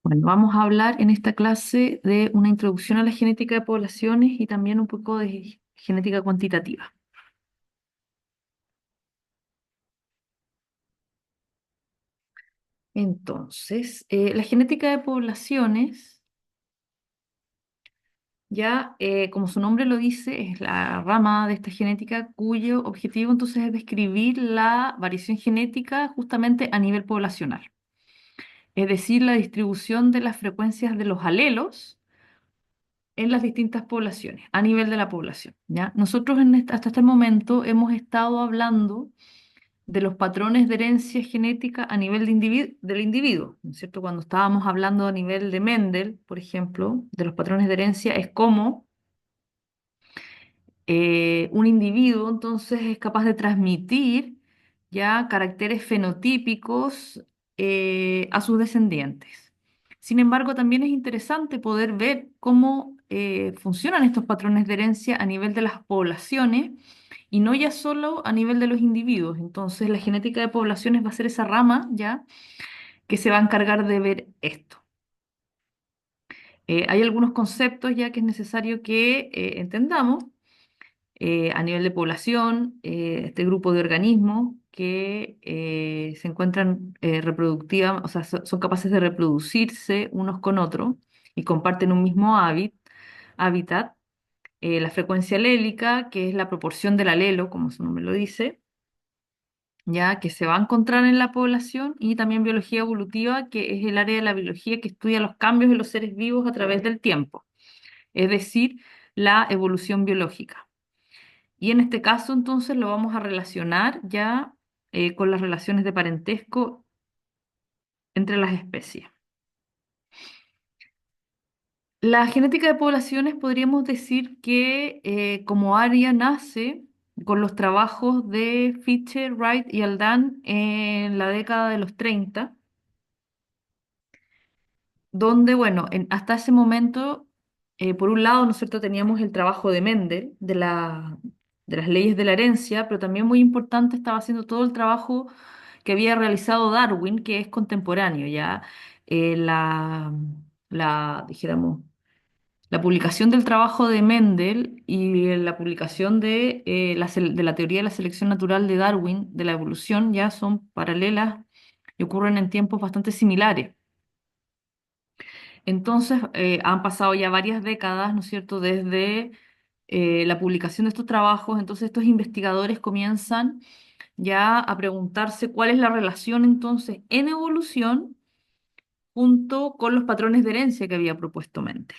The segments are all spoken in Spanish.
Bueno, vamos a hablar en esta clase de una introducción a la genética de poblaciones y también un poco de genética cuantitativa. Entonces, la genética de poblaciones, ya como su nombre lo dice, es la rama de esta genética cuyo objetivo entonces es describir la variación genética justamente a nivel poblacional, es decir, la distribución de las frecuencias de los alelos en las distintas poblaciones, a nivel de la población, ¿ya? Nosotros hasta este momento hemos estado hablando de los patrones de herencia genética a nivel del individuo, ¿no es cierto? Cuando estábamos hablando a nivel de Mendel, por ejemplo, de los patrones de herencia, es como un individuo entonces es capaz de transmitir ya caracteres fenotípicos a sus descendientes. Sin embargo, también es interesante poder ver cómo funcionan estos patrones de herencia a nivel de las poblaciones y no ya solo a nivel de los individuos. Entonces, la genética de poblaciones va a ser esa rama ya que se va a encargar de ver esto. Hay algunos conceptos ya que es necesario que entendamos a nivel de población, este grupo de organismos que se encuentran reproductivas, o sea, son capaces de reproducirse unos con otros y comparten un mismo hábitat. La frecuencia alélica, que es la proporción del alelo, como su nombre lo dice, ya que se va a encontrar en la población, y también biología evolutiva, que es el área de la biología que estudia los cambios en los seres vivos a través del tiempo, es decir, la evolución biológica. Y en este caso, entonces, lo vamos a relacionar ya con las relaciones de parentesco entre las especies. La genética de poblaciones podríamos decir que como área nace con los trabajos de Fisher, Wright y Haldane en la década de los 30, donde, bueno, hasta ese momento, por un lado, ¿no es cierto?, teníamos el trabajo de Mendel, de las leyes de la herencia, pero también muy importante estaba haciendo todo el trabajo que había realizado Darwin, que es contemporáneo, ya dijéramos, la publicación del trabajo de Mendel y la publicación de la teoría de la selección natural de Darwin, de la evolución, ya son paralelas y ocurren en tiempos bastante similares. Entonces, han pasado ya varias décadas, ¿no es cierto?, desde la publicación de estos trabajos. Entonces estos investigadores comienzan ya a preguntarse cuál es la relación entonces en evolución junto con los patrones de herencia que había propuesto Mendel.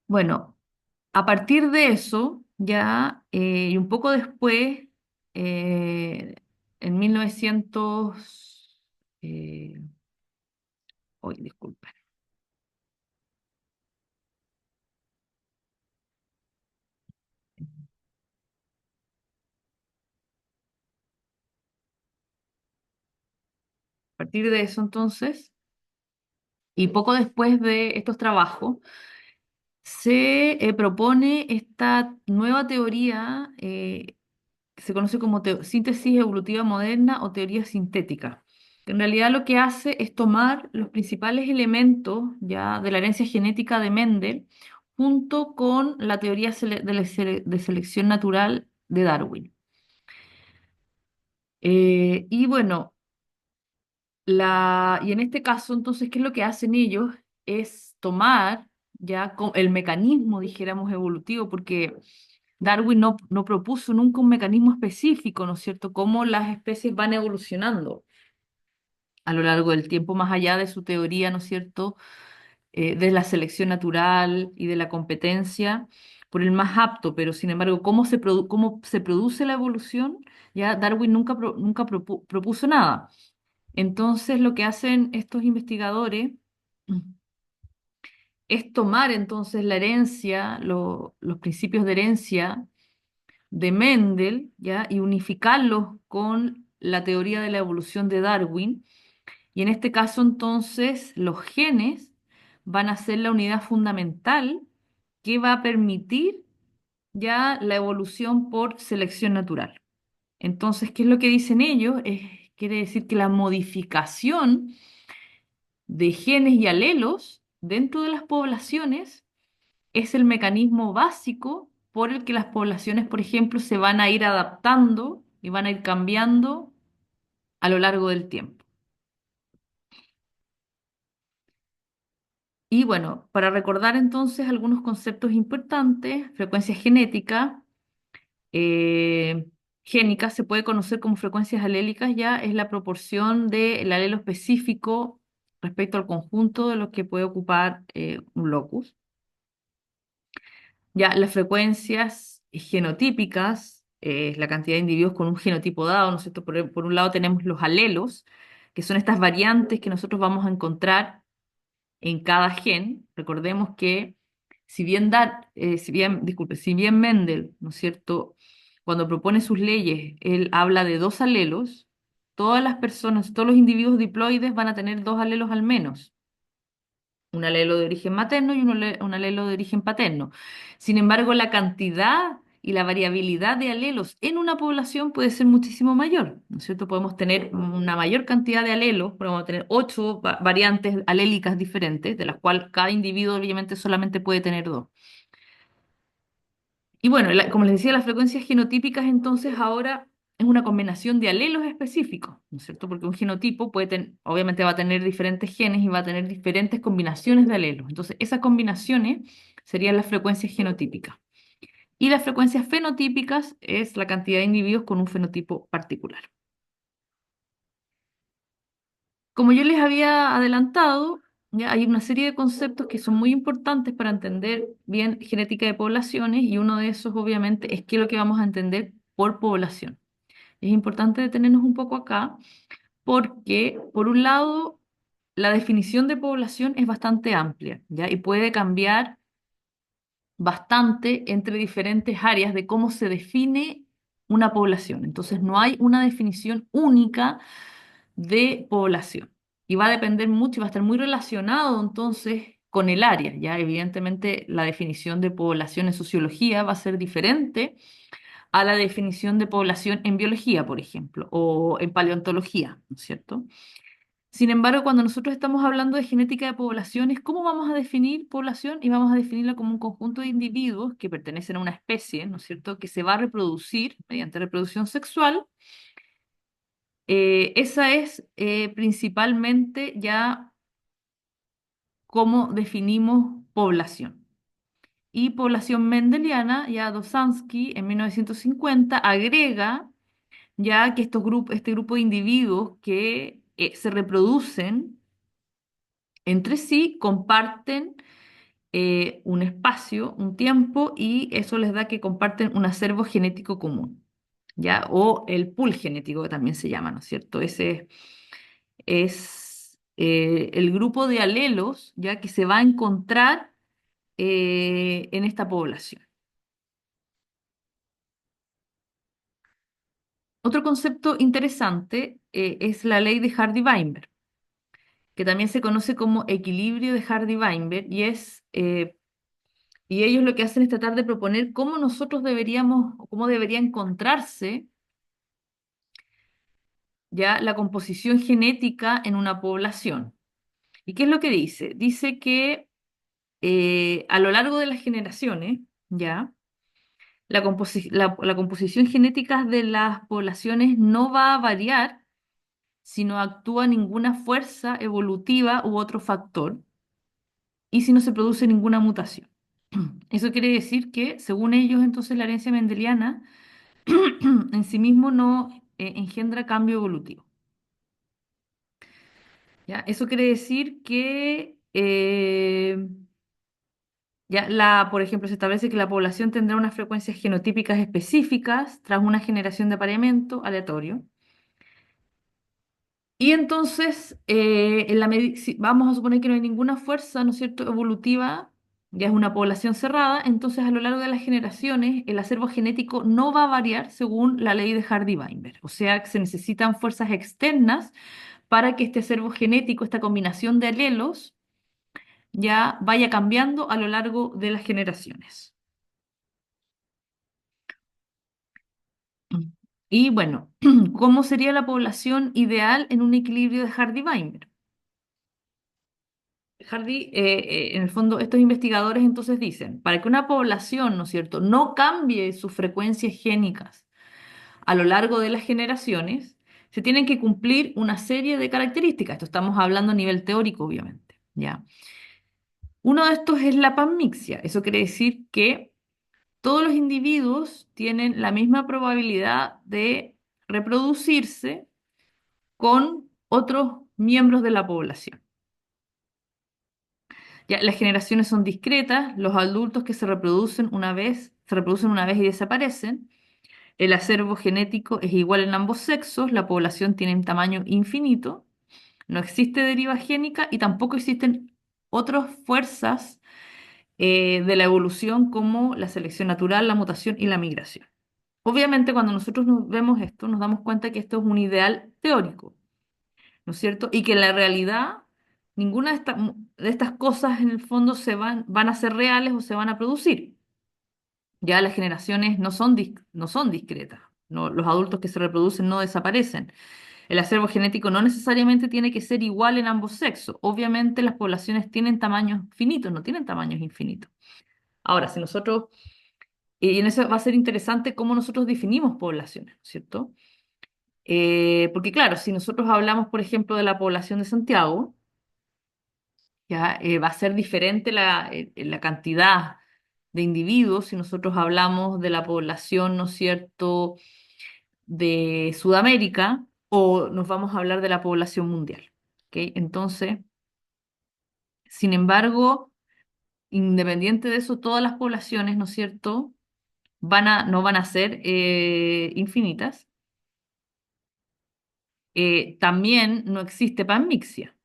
Bueno, a partir de eso, ya, y un poco después, eh, en 1900, hoy, disculpen, a partir de eso entonces, y poco después de estos trabajos, se propone esta nueva teoría que se conoce como síntesis evolutiva moderna o teoría sintética. En realidad lo que hace es tomar los principales elementos ya de la herencia genética de Mendel junto con la teoría de selección natural de Darwin. Y bueno, y en este caso, entonces, ¿qué es lo que hacen ellos? Es tomar ya el mecanismo, dijéramos, evolutivo, porque Darwin no propuso nunca un mecanismo específico, ¿no es cierto? Cómo las especies van evolucionando a lo largo del tiempo, más allá de su teoría, ¿no es cierto? De la selección natural y de la competencia por el más apto, pero sin embargo, cómo se produce la evolución, ya Darwin nunca propuso nada. Entonces, lo que hacen estos investigadores es tomar entonces la herencia, los principios de herencia de Mendel, ¿ya? Y unificarlos con la teoría de la evolución de Darwin. Y en este caso, entonces, los genes van a ser la unidad fundamental que va a permitir ya la evolución por selección natural. Entonces, ¿qué es lo que dicen ellos? Es quiere decir que la modificación de genes y alelos dentro de las poblaciones es el mecanismo básico por el que las poblaciones, por ejemplo, se van a ir adaptando y van a ir cambiando a lo largo del tiempo. Y bueno, para recordar entonces algunos conceptos importantes, frecuencia genética, eh, génica se puede conocer como frecuencias alélicas, ya es la proporción del alelo específico respecto al conjunto de los que puede ocupar un locus. Ya las frecuencias genotípicas, la cantidad de individuos con un genotipo dado, ¿no es cierto? Por un lado tenemos los alelos, que son estas variantes que nosotros vamos a encontrar en cada gen. Recordemos que si bien Mendel, ¿no es cierto? Cuando propone sus leyes, él habla de dos alelos, todas las personas, todos los individuos diploides van a tener dos alelos al menos, un alelo de origen materno y un alelo de origen paterno. Sin embargo, la cantidad y la variabilidad de alelos en una población puede ser muchísimo mayor, ¿no es cierto? Podemos tener una mayor cantidad de alelos, podemos tener ocho variantes alélicas diferentes, de las cuales cada individuo obviamente solamente puede tener dos. Y bueno, como les decía, las frecuencias genotípicas entonces ahora es una combinación de alelos específicos, ¿no es cierto? Porque un genotipo obviamente va a tener diferentes genes y va a tener diferentes combinaciones de alelos. Entonces, esas combinaciones serían las frecuencias genotípicas. Y las frecuencias fenotípicas es la cantidad de individuos con un fenotipo particular. Como yo les había adelantado, ya hay una serie de conceptos que son muy importantes para entender bien genética de poblaciones y uno de esos obviamente es qué es lo que vamos a entender por población. Es importante detenernos un poco acá porque, por un lado, la definición de población es bastante amplia, ¿ya? Y puede cambiar bastante entre diferentes áreas de cómo se define una población. Entonces, no hay una definición única de población. Y va a depender mucho y va a estar muy relacionado entonces con el área. Ya evidentemente la definición de población en sociología va a ser diferente a la definición de población en biología, por ejemplo, o en paleontología, ¿no es cierto? Sin embargo, cuando nosotros estamos hablando de genética de poblaciones, ¿cómo vamos a definir población? Y vamos a definirla como un conjunto de individuos que pertenecen a una especie, ¿no es cierto?, que se va a reproducir mediante reproducción sexual. Esa es principalmente ya cómo definimos población. Y población mendeliana, ya Dosansky en 1950 agrega ya que este grupo de individuos que se reproducen entre sí comparten un espacio, un tiempo, y eso les da que comparten un acervo genético común, ¿ya? O el pool genético que también se llama, ¿no es cierto? Ese es el grupo de alelos, ¿ya? Que se va a encontrar en esta población. Otro concepto interesante es la ley de Hardy-Weinberg, que también se conoce como equilibrio de Hardy-Weinberg, y ellos lo que hacen es tratar de proponer cómo nosotros deberíamos, o cómo debería encontrarse ya la composición genética en una población. ¿Y qué es lo que dice? Dice que a lo largo de las generaciones, ya, la composición genética de las poblaciones no va a variar si no actúa ninguna fuerza evolutiva u otro factor y si no se produce ninguna mutación. Eso quiere decir que, según ellos, entonces la herencia mendeliana en sí mismo no engendra cambio evolutivo. ¿Ya? Eso quiere decir que, por ejemplo, se establece que la población tendrá unas frecuencias genotípicas específicas tras una generación de apareamiento aleatorio. Y entonces, si vamos a suponer que no hay ninguna fuerza, ¿no es cierto?, evolutiva, ya es una población cerrada, entonces a lo largo de las generaciones el acervo genético no va a variar según la ley de Hardy-Weinberg. O sea, que se necesitan fuerzas externas para que este acervo genético, esta combinación de alelos, ya vaya cambiando a lo largo de las generaciones. Y bueno, ¿cómo sería la población ideal en un equilibrio de Hardy-Weinberg? Hardy, en el fondo, estos investigadores entonces dicen, para que una población, ¿no es cierto?, no cambie sus frecuencias génicas a lo largo de las generaciones, se tienen que cumplir una serie de características. Esto estamos hablando a nivel teórico, obviamente, ¿ya? Uno de estos es la panmixia. Eso quiere decir que todos los individuos tienen la misma probabilidad de reproducirse con otros miembros de la población. Ya, las generaciones son discretas, los adultos que se reproducen una vez y desaparecen. El acervo genético es igual en ambos sexos, la población tiene un tamaño infinito, no existe deriva génica y tampoco existen otras fuerzas de la evolución como la selección natural, la mutación y la migración. Obviamente, cuando nosotros nos vemos esto, nos damos cuenta que esto es un ideal teórico, ¿no es cierto? Y que en la realidad ninguna de estas cosas en el fondo van a ser reales o se van a producir. Ya las generaciones no son discretas, los adultos que se reproducen no desaparecen. El acervo genético no necesariamente tiene que ser igual en ambos sexos. Obviamente las poblaciones tienen tamaños finitos, no tienen tamaños infinitos. Ahora, si nosotros, y en eso va a ser interesante cómo nosotros definimos poblaciones, ¿cierto? Porque claro, si nosotros hablamos, por ejemplo, de la población de Santiago, ya va a ser diferente la cantidad de individuos si nosotros hablamos de la población, ¿no es cierto?, de Sudamérica o nos vamos a hablar de la población mundial. ¿Ok? Entonces, sin embargo, independiente de eso, todas las poblaciones, ¿no es cierto?, no van a ser infinitas. También no existe panmixia.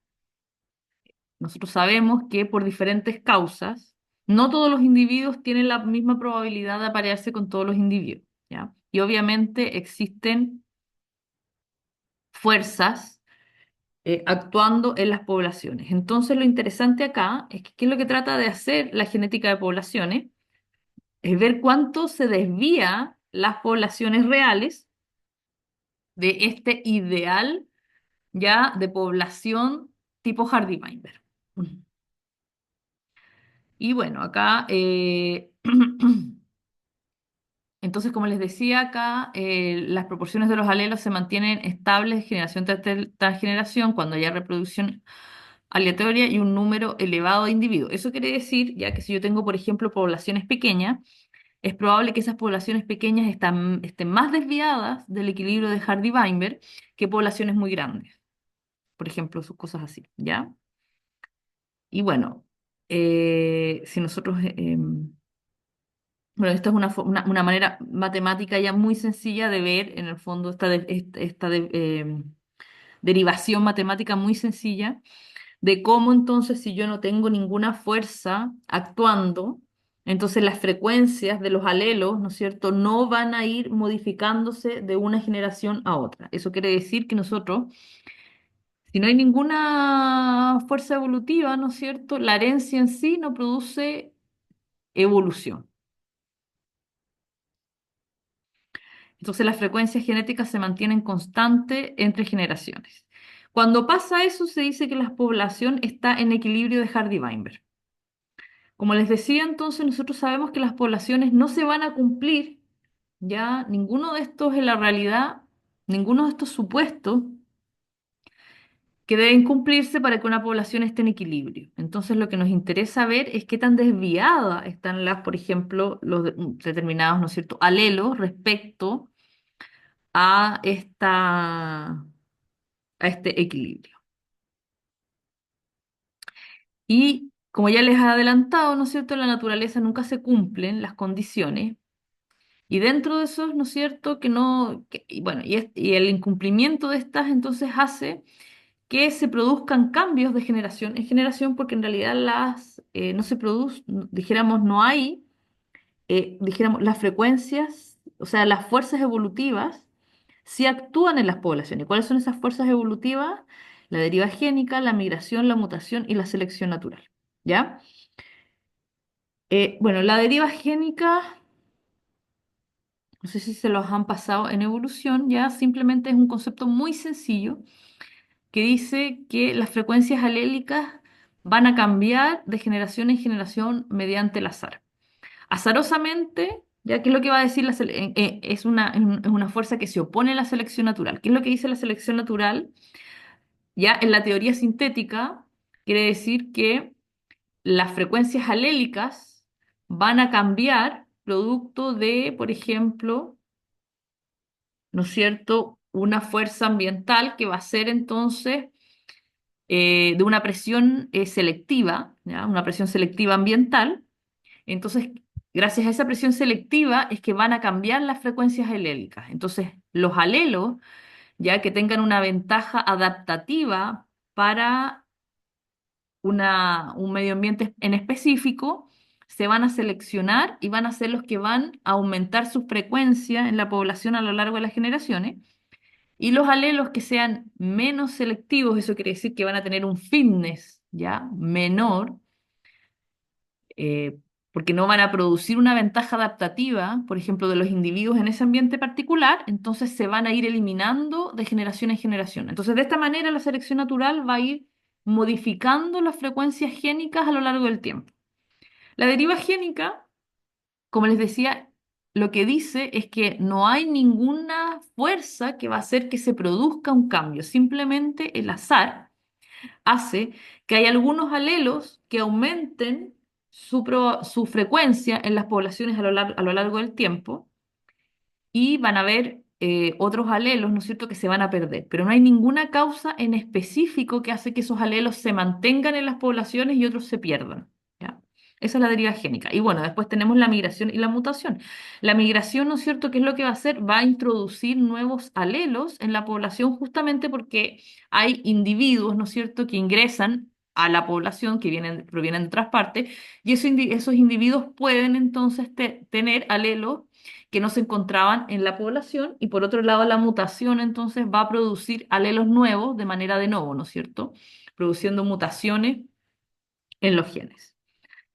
Nosotros sabemos que por diferentes causas, no todos los individuos tienen la misma probabilidad de aparearse con todos los individuos, ¿ya? Y obviamente existen fuerzas actuando en las poblaciones. Entonces, lo interesante acá es que qué es lo que trata de hacer la genética de poblaciones, es ver cuánto se desvía las poblaciones reales de este ideal ya de población tipo Hardy-Weinberg. Y bueno, acá, entonces, como les decía, acá las proporciones de los alelos se mantienen estables de generación tras generación cuando haya reproducción aleatoria y un número elevado de individuos. Eso quiere decir, ya que si yo tengo, por ejemplo, poblaciones pequeñas, es probable que esas poblaciones pequeñas estén más desviadas del equilibrio de Hardy-Weinberg que poblaciones muy grandes. Por ejemplo, sus cosas así, ¿ya? Y bueno, si nosotros, bueno, esta es una manera matemática ya muy sencilla de ver, en el fondo, derivación matemática muy sencilla de cómo entonces si yo no tengo ninguna fuerza actuando, entonces las frecuencias de los alelos, ¿no es cierto?, no van a ir modificándose de una generación a otra. Eso quiere decir que nosotros, si no hay ninguna fuerza evolutiva, ¿no es cierto?, la herencia en sí no produce evolución. Entonces las frecuencias genéticas se mantienen constantes entre generaciones. Cuando pasa eso, se dice que la población está en equilibrio de Hardy-Weinberg. Como les decía, entonces nosotros sabemos que las poblaciones no se van a cumplir, ya ninguno de estos en la realidad, ninguno de estos supuestos que deben cumplirse para que una población esté en equilibrio. Entonces lo que nos interesa ver es qué tan desviadas están por ejemplo, determinados, ¿no es cierto?, alelos respecto a a este equilibrio. Y como ya les he adelantado, ¿no es cierto?, en la naturaleza nunca se cumplen las condiciones. Y dentro de eso, ¿no es cierto? Que no, y bueno, y el incumplimiento de estas entonces hace que se produzcan cambios de generación en generación, porque en realidad no se produce, dijéramos, no hay, dijéramos, las frecuencias, o sea, las fuerzas evolutivas sí actúan en las poblaciones. ¿Cuáles son esas fuerzas evolutivas? La deriva génica, la migración, la mutación y la selección natural. ¿Ya? Bueno, la deriva génica no sé si se los han pasado en evolución, ya simplemente es un concepto muy sencillo que dice que las frecuencias alélicas van a cambiar de generación en generación mediante el azar. Azarosamente, ya que es lo que va a decir es una fuerza que se opone a la selección natural. ¿Qué es lo que dice la selección natural? Ya en la teoría sintética quiere decir que las frecuencias alélicas van a cambiar producto de, por ejemplo, ¿no es cierto?, una fuerza ambiental que va a ser entonces de una presión selectiva, ¿ya? Una presión selectiva ambiental. Entonces, gracias a esa presión selectiva es que van a cambiar las frecuencias alélicas. Entonces, los alelos, ya que tengan una ventaja adaptativa para un medio ambiente en específico, se van a seleccionar y van a ser los que van a aumentar su frecuencia en la población a lo largo de las generaciones. Y los alelos que sean menos selectivos, eso quiere decir que van a tener un fitness ya menor, eh, porque no van a producir una ventaja adaptativa, por ejemplo, de los individuos en ese ambiente particular, entonces se van a ir eliminando de generación en generación. Entonces, de esta manera, la selección natural va a ir modificando las frecuencias génicas a lo largo del tiempo. La deriva génica, como les decía, lo que dice es que no hay ninguna fuerza que va a hacer que se produzca un cambio, simplemente el azar hace que hay algunos alelos que aumenten su frecuencia en las poblaciones a lo largo del tiempo y van a haber otros alelos, ¿no es cierto?, que se van a perder, pero no hay ninguna causa en específico que hace que esos alelos se mantengan en las poblaciones y otros se pierdan, ¿ya? Esa es la deriva génica. Y bueno, después tenemos la migración y la mutación. La migración, ¿no es cierto?, ¿qué es lo que va a hacer? Va a introducir nuevos alelos en la población justamente porque hay individuos, ¿no es cierto?, que ingresan a la población, que provienen de otras partes, y esos individuos pueden entonces tener alelos que no se encontraban en la población, y por otro lado la mutación entonces va a producir alelos nuevos de manera de novo, ¿no es cierto? Produciendo mutaciones en los genes.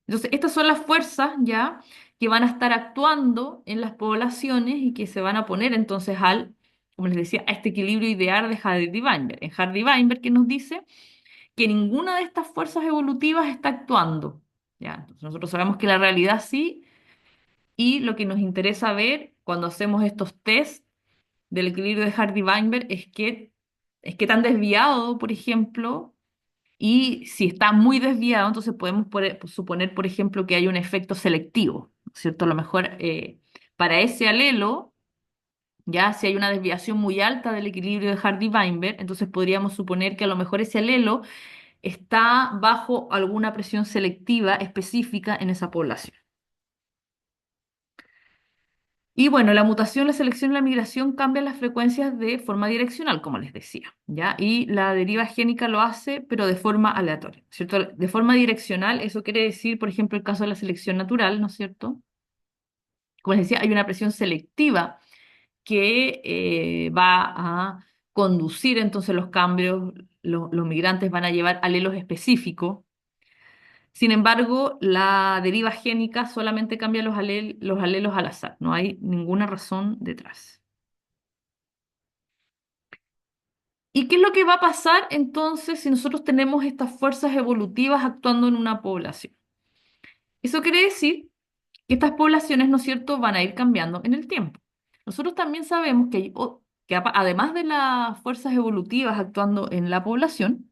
Entonces, estas son las fuerzas ya que van a estar actuando en las poblaciones y que se van a poner entonces como les decía, a este equilibrio ideal de Hardy-Weinberg. En Hardy-Weinberg que nos dice que ninguna de estas fuerzas evolutivas está actuando. ¿Ya? Entonces, nosotros sabemos que la realidad sí, y lo que nos interesa ver cuando hacemos estos test del equilibrio de Hardy-Weinberg es que tan desviado, por ejemplo, y si está muy desviado, entonces podemos suponer, por ejemplo, que hay un efecto selectivo, ¿no es cierto? A lo mejor para ese alelo, ya si hay una desviación muy alta del equilibrio de Hardy-Weinberg, entonces podríamos suponer que a lo mejor ese alelo está bajo alguna presión selectiva específica en esa población. Y bueno, la mutación, la selección y la migración cambian las frecuencias de forma direccional, como les decía, ¿ya? Y la deriva génica lo hace, pero de forma aleatoria, ¿cierto? De forma direccional, eso quiere decir, por ejemplo, el caso de la selección natural, ¿no es cierto? Como les decía, hay una presión selectiva que va a conducir entonces los cambios, los migrantes van a llevar alelos específicos. Sin embargo, la deriva génica solamente cambia los alelos al azar, no hay ninguna razón detrás. ¿Y qué es lo que va a pasar entonces si nosotros tenemos estas fuerzas evolutivas actuando en una población? Eso quiere decir que estas poblaciones, ¿no es cierto?, van a ir cambiando en el tiempo. Nosotros también sabemos además de las fuerzas evolutivas actuando en la población,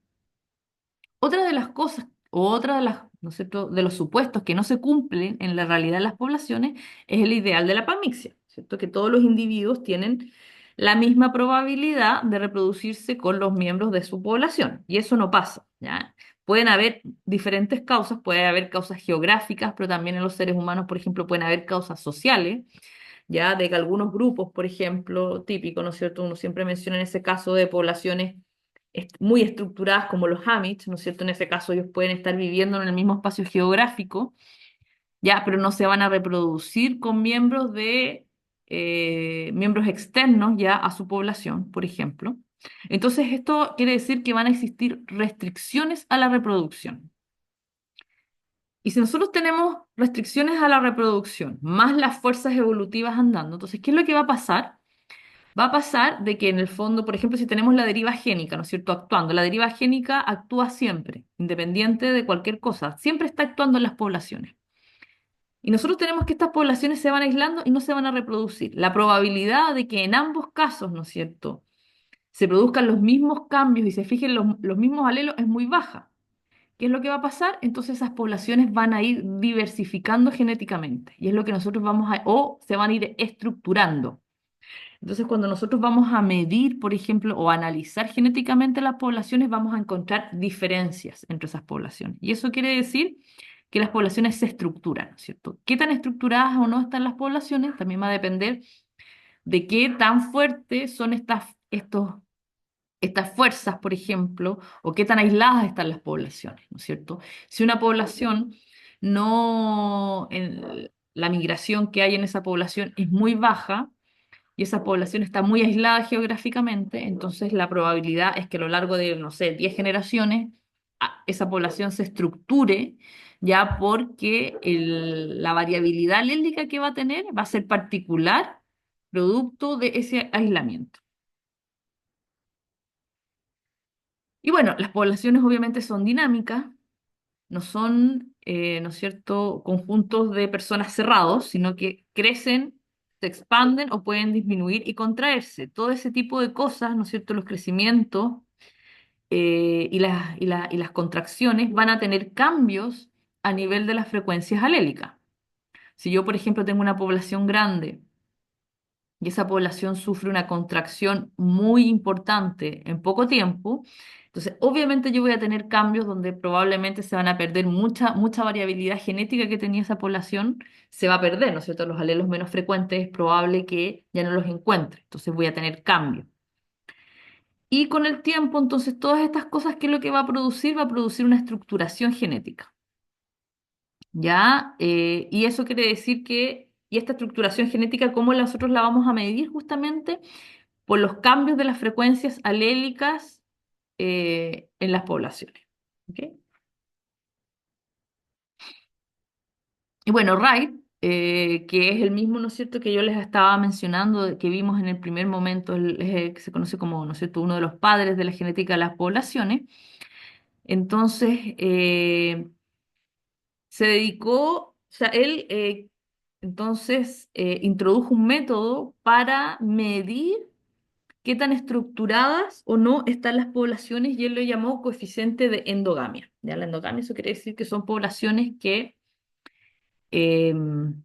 otra de las cosas, o otra de las, ¿no es cierto?, de los supuestos que no se cumplen en la realidad de las poblaciones es el ideal de la panmixia, ¿cierto? Que todos los individuos tienen la misma probabilidad de reproducirse con los miembros de su población, y eso no pasa, ¿ya? Pueden haber diferentes causas, puede haber causas geográficas, pero también en los seres humanos, por ejemplo, pueden haber causas sociales, ya de que algunos grupos, por ejemplo, típico, ¿no es cierto? Uno siempre menciona en ese caso de poblaciones muy estructuradas como los Amish, ¿no es cierto? En ese caso ellos pueden estar viviendo en el mismo espacio geográfico, ya, pero no se van a reproducir con miembros externos ya a su población, por ejemplo. Entonces esto quiere decir que van a existir restricciones a la reproducción. Y si nosotros tenemos restricciones a la reproducción, más las fuerzas evolutivas andando, entonces, ¿qué es lo que va a pasar? Va a pasar de que en el fondo, por ejemplo, si tenemos la deriva génica, ¿no es cierto?, actuando, la deriva génica actúa siempre, independiente de cualquier cosa, siempre está actuando en las poblaciones. Y nosotros tenemos que estas poblaciones se van aislando y no se van a reproducir. La probabilidad de que en ambos casos, ¿no es cierto?, se produzcan los mismos cambios y se fijen los mismos alelos es muy baja. ¿Qué es lo que va a pasar? Entonces esas poblaciones van a ir diversificando genéticamente y es lo que nosotros vamos a, o se van a ir estructurando. Entonces cuando nosotros vamos a medir, por ejemplo, o analizar genéticamente las poblaciones, vamos a encontrar diferencias entre esas poblaciones. Y eso quiere decir que las poblaciones se estructuran, ¿no es cierto? ¿Qué tan estructuradas o no están las poblaciones? También va a depender de qué tan fuertes son estas fuerzas, por ejemplo, o qué tan aisladas están las poblaciones, ¿no es cierto? Si una población no, la migración que hay en esa población es muy baja y esa población está muy aislada geográficamente, entonces la probabilidad es que a lo largo de, no sé, 10 generaciones, esa población se estructure ya porque la variabilidad alélica que va a tener va a ser particular producto de ese aislamiento. Y bueno, las poblaciones obviamente son dinámicas, no son, ¿no es cierto?, conjuntos de personas cerrados, sino que crecen, se expanden o pueden disminuir y contraerse. Todo ese tipo de cosas, ¿no es cierto?, los crecimientos y las contracciones van a tener cambios a nivel de las frecuencias alélicas. Si yo, por ejemplo, tengo una población grande y esa población sufre una contracción muy importante en poco tiempo, entonces obviamente yo voy a tener cambios donde probablemente se van a perder mucha variabilidad genética que tenía esa población, se va a perder, ¿no es cierto? Los alelos menos frecuentes es probable que ya no los encuentre, entonces voy a tener cambios. Y con el tiempo, entonces, todas estas cosas, ¿qué es lo que va a producir? Va a producir una estructuración genética, ¿ya? Y eso quiere decir que, y esta estructuración genética, ¿cómo nosotros la vamos a medir justamente? Por los cambios de las frecuencias alélicas en las poblaciones. ¿Ok? Y bueno, Wright, que es el mismo, ¿no es cierto?, que yo les estaba mencionando, que vimos en el primer momento, es el que se conoce como, ¿no es cierto?, uno de los padres de la genética de las poblaciones. Entonces, se dedicó, o sea, él entonces introdujo un método para medir qué tan estructuradas o no están las poblaciones y él lo llamó coeficiente de endogamia. ¿Ya? La endogamia, eso quiere decir que son poblaciones que em,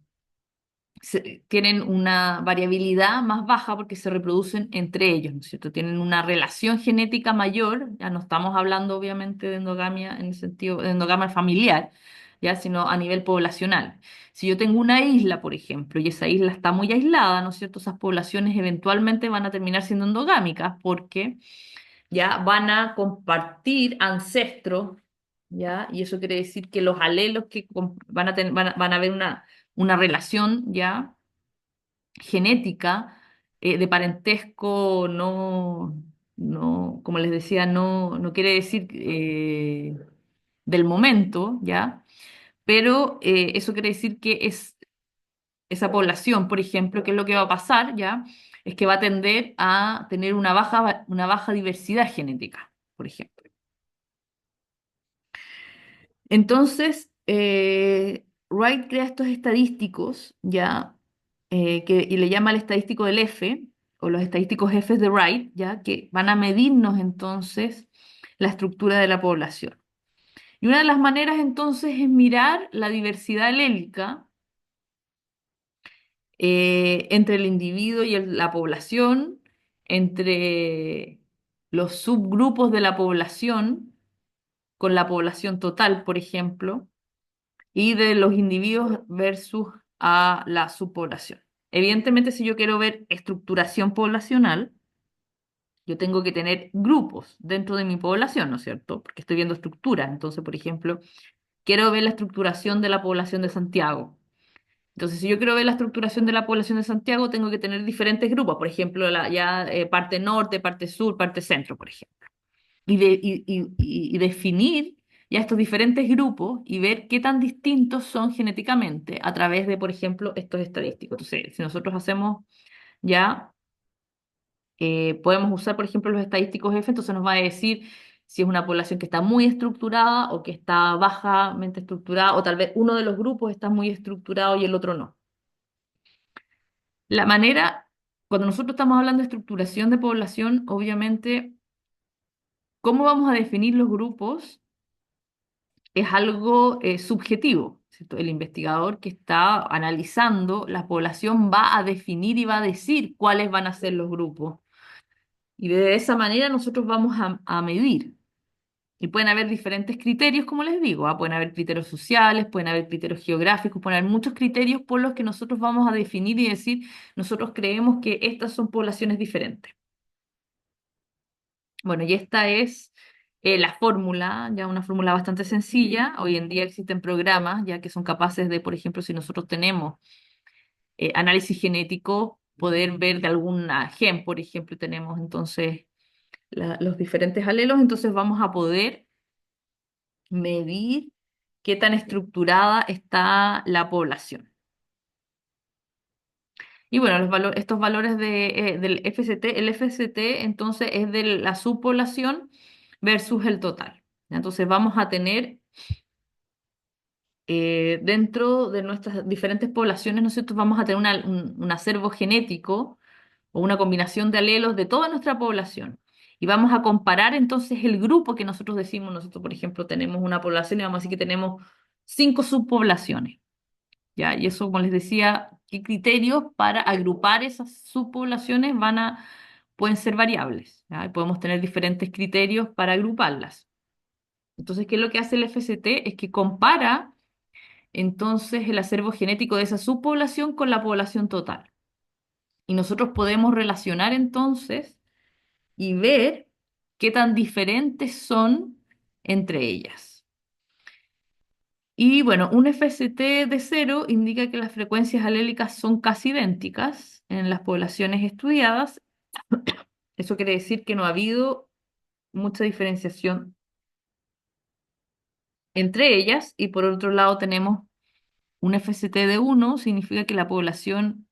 tienen una variabilidad más baja porque se reproducen entre ellos, ¿no es cierto? Tienen una relación genética mayor, ya no estamos hablando obviamente de endogamia en el sentido de endogamia familiar, ya, sino a nivel poblacional. Si yo tengo una isla, por ejemplo, y esa isla está muy aislada, ¿no es cierto? Esas poblaciones eventualmente van a terminar siendo endogámicas porque ya van a compartir ancestros, ¿ya? Y eso quiere decir que los alelos que van a haber una relación, ¿ya?, genética, de parentesco, como les decía, no quiere decir del momento, ¿ya? Pero eso quiere decir que es esa población, por ejemplo, ¿qué es lo que va a pasar, ya? Es que va a tender a tener una baja diversidad genética, por ejemplo. Entonces, Wright crea estos estadísticos, ya, y le llama el estadístico del F, o los estadísticos F de Wright, ya, que van a medirnos entonces la estructura de la población. Y una de las maneras entonces es mirar la diversidad alélica entre el individuo y la población, entre los subgrupos de la población con la población total, por ejemplo, y de los individuos versus a la subpoblación. Evidentemente, si yo quiero ver estructuración poblacional, yo tengo que tener grupos dentro de mi población, ¿no es cierto? Porque estoy viendo estructura. Entonces, por ejemplo, quiero ver la estructuración de la población de Santiago. Entonces, si yo quiero ver la estructuración de la población de Santiago, tengo que tener diferentes grupos, por ejemplo, parte norte, parte sur, parte centro, por ejemplo. Y definir ya estos diferentes grupos y ver qué tan distintos son genéticamente a través de, por ejemplo, estos estadísticos. Entonces, si nosotros hacemos ya, podemos usar, por ejemplo, los estadísticos F, entonces nos va a decir si es una población que está muy estructurada o que está bajamente estructurada, o tal vez uno de los grupos está muy estructurado y el otro no. La manera, cuando nosotros estamos hablando de estructuración de población, obviamente, ¿cómo vamos a definir los grupos? Es algo subjetivo, ¿cierto? El investigador que está analizando la población va a definir y va a decir cuáles van a ser los grupos. Y de esa manera nosotros vamos a medir. Y pueden haber diferentes criterios, como les digo, ¿ah? Pueden haber criterios sociales, pueden haber criterios geográficos, pueden haber muchos criterios por los que nosotros vamos a definir y decir, nosotros creemos que estas son poblaciones diferentes. Bueno, y esta es la fórmula, ya una fórmula bastante sencilla. Hoy en día existen programas ya que son capaces de, por ejemplo, si nosotros tenemos análisis genético, poder ver de alguna gen, por ejemplo, tenemos entonces los diferentes alelos, entonces vamos a poder medir qué tan estructurada está la población. Y bueno, estos valores del FCT, el FCT entonces es de la subpoblación versus el total. Entonces vamos a tener dentro de nuestras diferentes poblaciones, nosotros vamos a tener un acervo genético o una combinación de alelos de toda nuestra población. Y vamos a comparar entonces el grupo que nosotros decimos, nosotros por ejemplo tenemos una población y vamos a decir que tenemos 5 subpoblaciones. ¿Ya? Y eso, como les decía, qué criterios para agrupar esas subpoblaciones pueden ser variables, ¿ya? Y podemos tener diferentes criterios para agruparlas. Entonces, ¿qué es lo que hace el FCT? Es que compara entonces el acervo genético de esa subpoblación con la población total. Y nosotros podemos relacionar entonces y ver qué tan diferentes son entre ellas. Y bueno, un FST de cero indica que las frecuencias alélicas son casi idénticas en las poblaciones estudiadas. Eso quiere decir que no ha habido mucha diferenciación entre ellas. Y por otro lado tenemos un FST de uno, significa que la población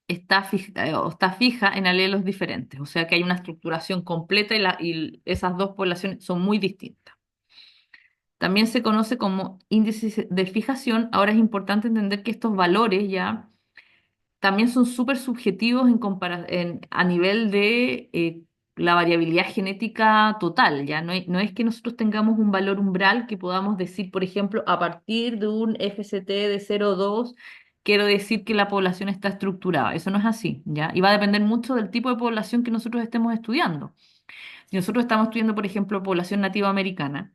está fija en alelos diferentes. O sea que hay una estructuración completa y esas dos poblaciones son muy distintas. También se conoce como índice de fijación. Ahora es importante entender que estos valores ya también son súper subjetivos a nivel de la variabilidad genética total, ¿ya? No es que nosotros tengamos un valor umbral que podamos decir, por ejemplo, a partir de un FCT de 0,2, quiero decir que la población está estructurada. Eso no es así, ¿ya? Y va a depender mucho del tipo de población que nosotros estemos estudiando. Si nosotros estamos estudiando, por ejemplo, población nativa americana,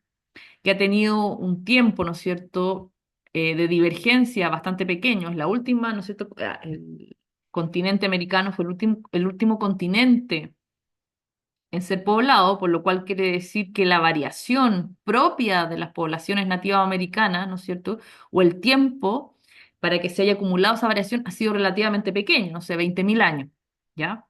que ha tenido un tiempo, ¿no es cierto?, de divergencia bastante pequeño. La última, ¿no es cierto?, el continente americano fue el último continente en ser poblado, por lo cual quiere decir que la variación propia de las poblaciones nativas americanas, ¿no es cierto?, o el tiempo para que se haya acumulado esa variación ha sido relativamente pequeño, no sé, 20.000 años, ¿ya?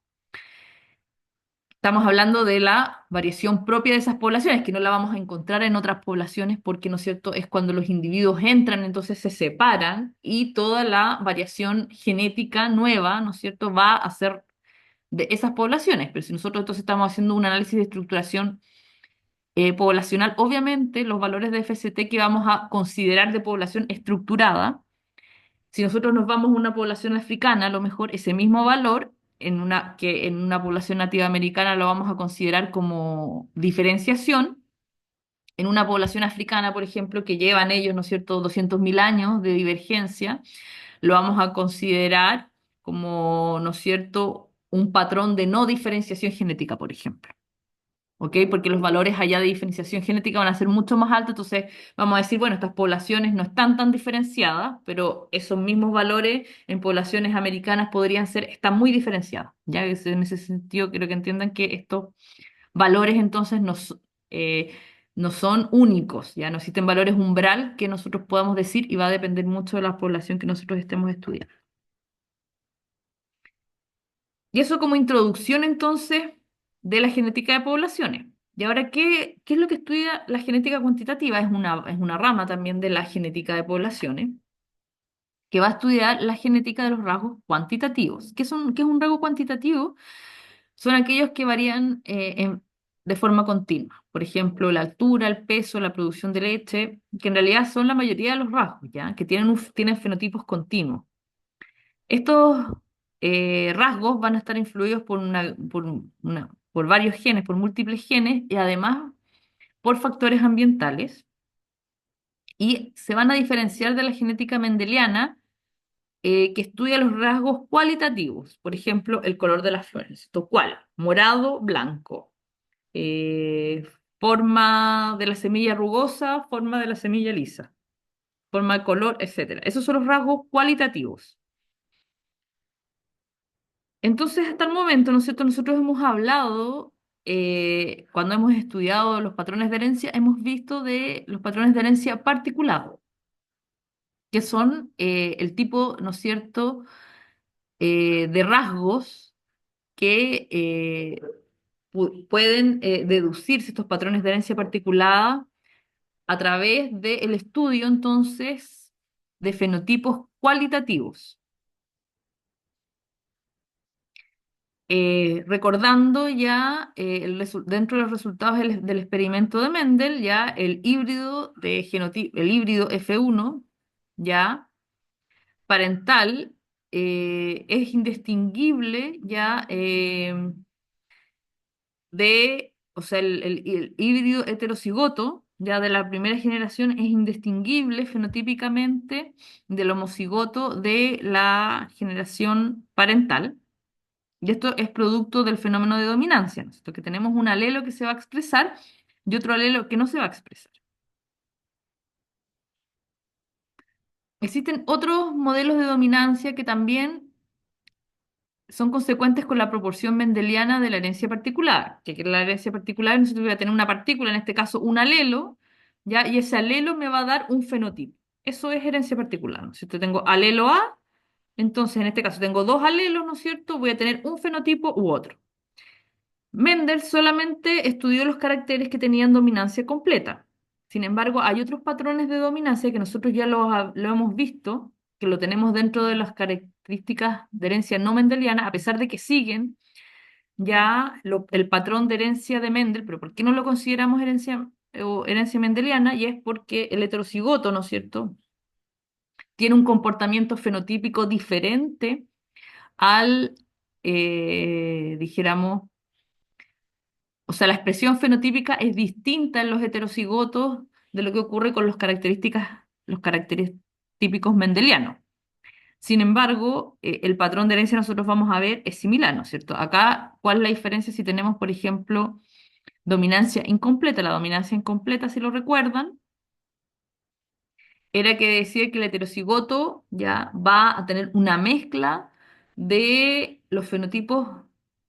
Estamos hablando de la variación propia de esas poblaciones, que no la vamos a encontrar en otras poblaciones porque, ¿no es cierto?, es cuando los individuos entran, entonces se separan y toda la variación genética nueva, ¿no es cierto?, va a ser de esas poblaciones. Pero si nosotros entonces estamos haciendo un análisis de estructuración poblacional, obviamente los valores de FST que vamos a considerar de población estructurada, si nosotros nos vamos a una población africana, a lo mejor ese mismo valor que en una población nativa americana lo vamos a considerar como diferenciación. En una población africana, por ejemplo, que llevan ellos, ¿no es cierto?, 200.000 años de divergencia, lo vamos a considerar como, ¿no es cierto?, un patrón de no diferenciación genética, por ejemplo. ¿Ok? Porque los valores allá de diferenciación genética van a ser mucho más altos, entonces vamos a decir, bueno, estas poblaciones no están tan diferenciadas, pero esos mismos valores en poblaciones americanas están muy diferenciados. Ya en ese sentido, quiero que entiendan que estos valores entonces no son únicos, ya no existen valores umbral que nosotros podamos decir y va a depender mucho de la población que nosotros estemos estudiando. Y eso como introducción entonces de la genética de poblaciones. Y ahora, ¿qué es lo que estudia la genética cuantitativa? Es una rama también de la genética de poblaciones, que va a estudiar la genética de los rasgos cuantitativos. ¿Qué es un rasgo cuantitativo? Son aquellos que varían de forma continua. Por ejemplo, la altura, el peso, la producción de leche, que en realidad son la mayoría de los rasgos, ¿ya? Que tienen fenotipos continuos. Estos rasgos van a estar influidos por varios genes, por múltiples genes y además por factores ambientales y se van a diferenciar de la genética mendeliana que estudia los rasgos cualitativos, por ejemplo, el color de las flores. ¿Esto cuál? Morado, blanco. Eh, Forma de la semilla rugosa, forma de la semilla lisa, forma de color, etcétera. Esos son los rasgos cualitativos. Entonces, hasta el momento, ¿no es cierto? Nosotros hemos hablado, cuando hemos estudiado los patrones de herencia, hemos visto de los patrones de herencia particulados, que son el tipo, ¿no es cierto?, de rasgos que pueden deducirse estos patrones de herencia particulada a través del estudio, entonces, de fenotipos cualitativos. Recordando ya dentro de los resultados del experimento de Mendel, ya el híbrido el híbrido F1, ya parental, es indistinguible ya o sea, el híbrido heterocigoto, ya de la primera generación, es indistinguible fenotípicamente del homocigoto de la generación parental. Y esto es producto del fenómeno de dominancia, ¿no es cierto? Que tenemos un alelo que se va a expresar y otro alelo que no se va a expresar. Existen otros modelos de dominancia que también son consecuentes con la proporción mendeliana de la herencia particular, que la herencia particular nosotros voy a tener una partícula, en este caso un alelo, ¿ya? Y ese alelo me va a dar un fenotipo. Eso es herencia particular, ¿no es cierto? Tengo alelo A, entonces en este caso tengo dos alelos, ¿no es cierto? Voy a tener un fenotipo u otro. Mendel solamente estudió los caracteres que tenían dominancia completa. Sin embargo, hay otros patrones de dominancia que nosotros ya lo hemos visto, que lo tenemos dentro de las características de herencia no mendeliana, a pesar de que siguen ya el patrón de herencia de Mendel, pero ¿por qué no lo consideramos herencia o herencia mendeliana? Y es porque el heterocigoto, ¿no es cierto?, tiene un comportamiento fenotípico diferente al, dijéramos, o sea, la expresión fenotípica es distinta en los heterocigotos de lo que ocurre con los caracteres típicos mendelianos. Sin embargo, el patrón de herencia nosotros vamos a ver es similar, ¿no es cierto? Acá, ¿cuál es la diferencia si tenemos, por ejemplo, dominancia incompleta? La dominancia incompleta, si lo recuerdan, era que decía que el heterocigoto ya va a tener una mezcla de los fenotipos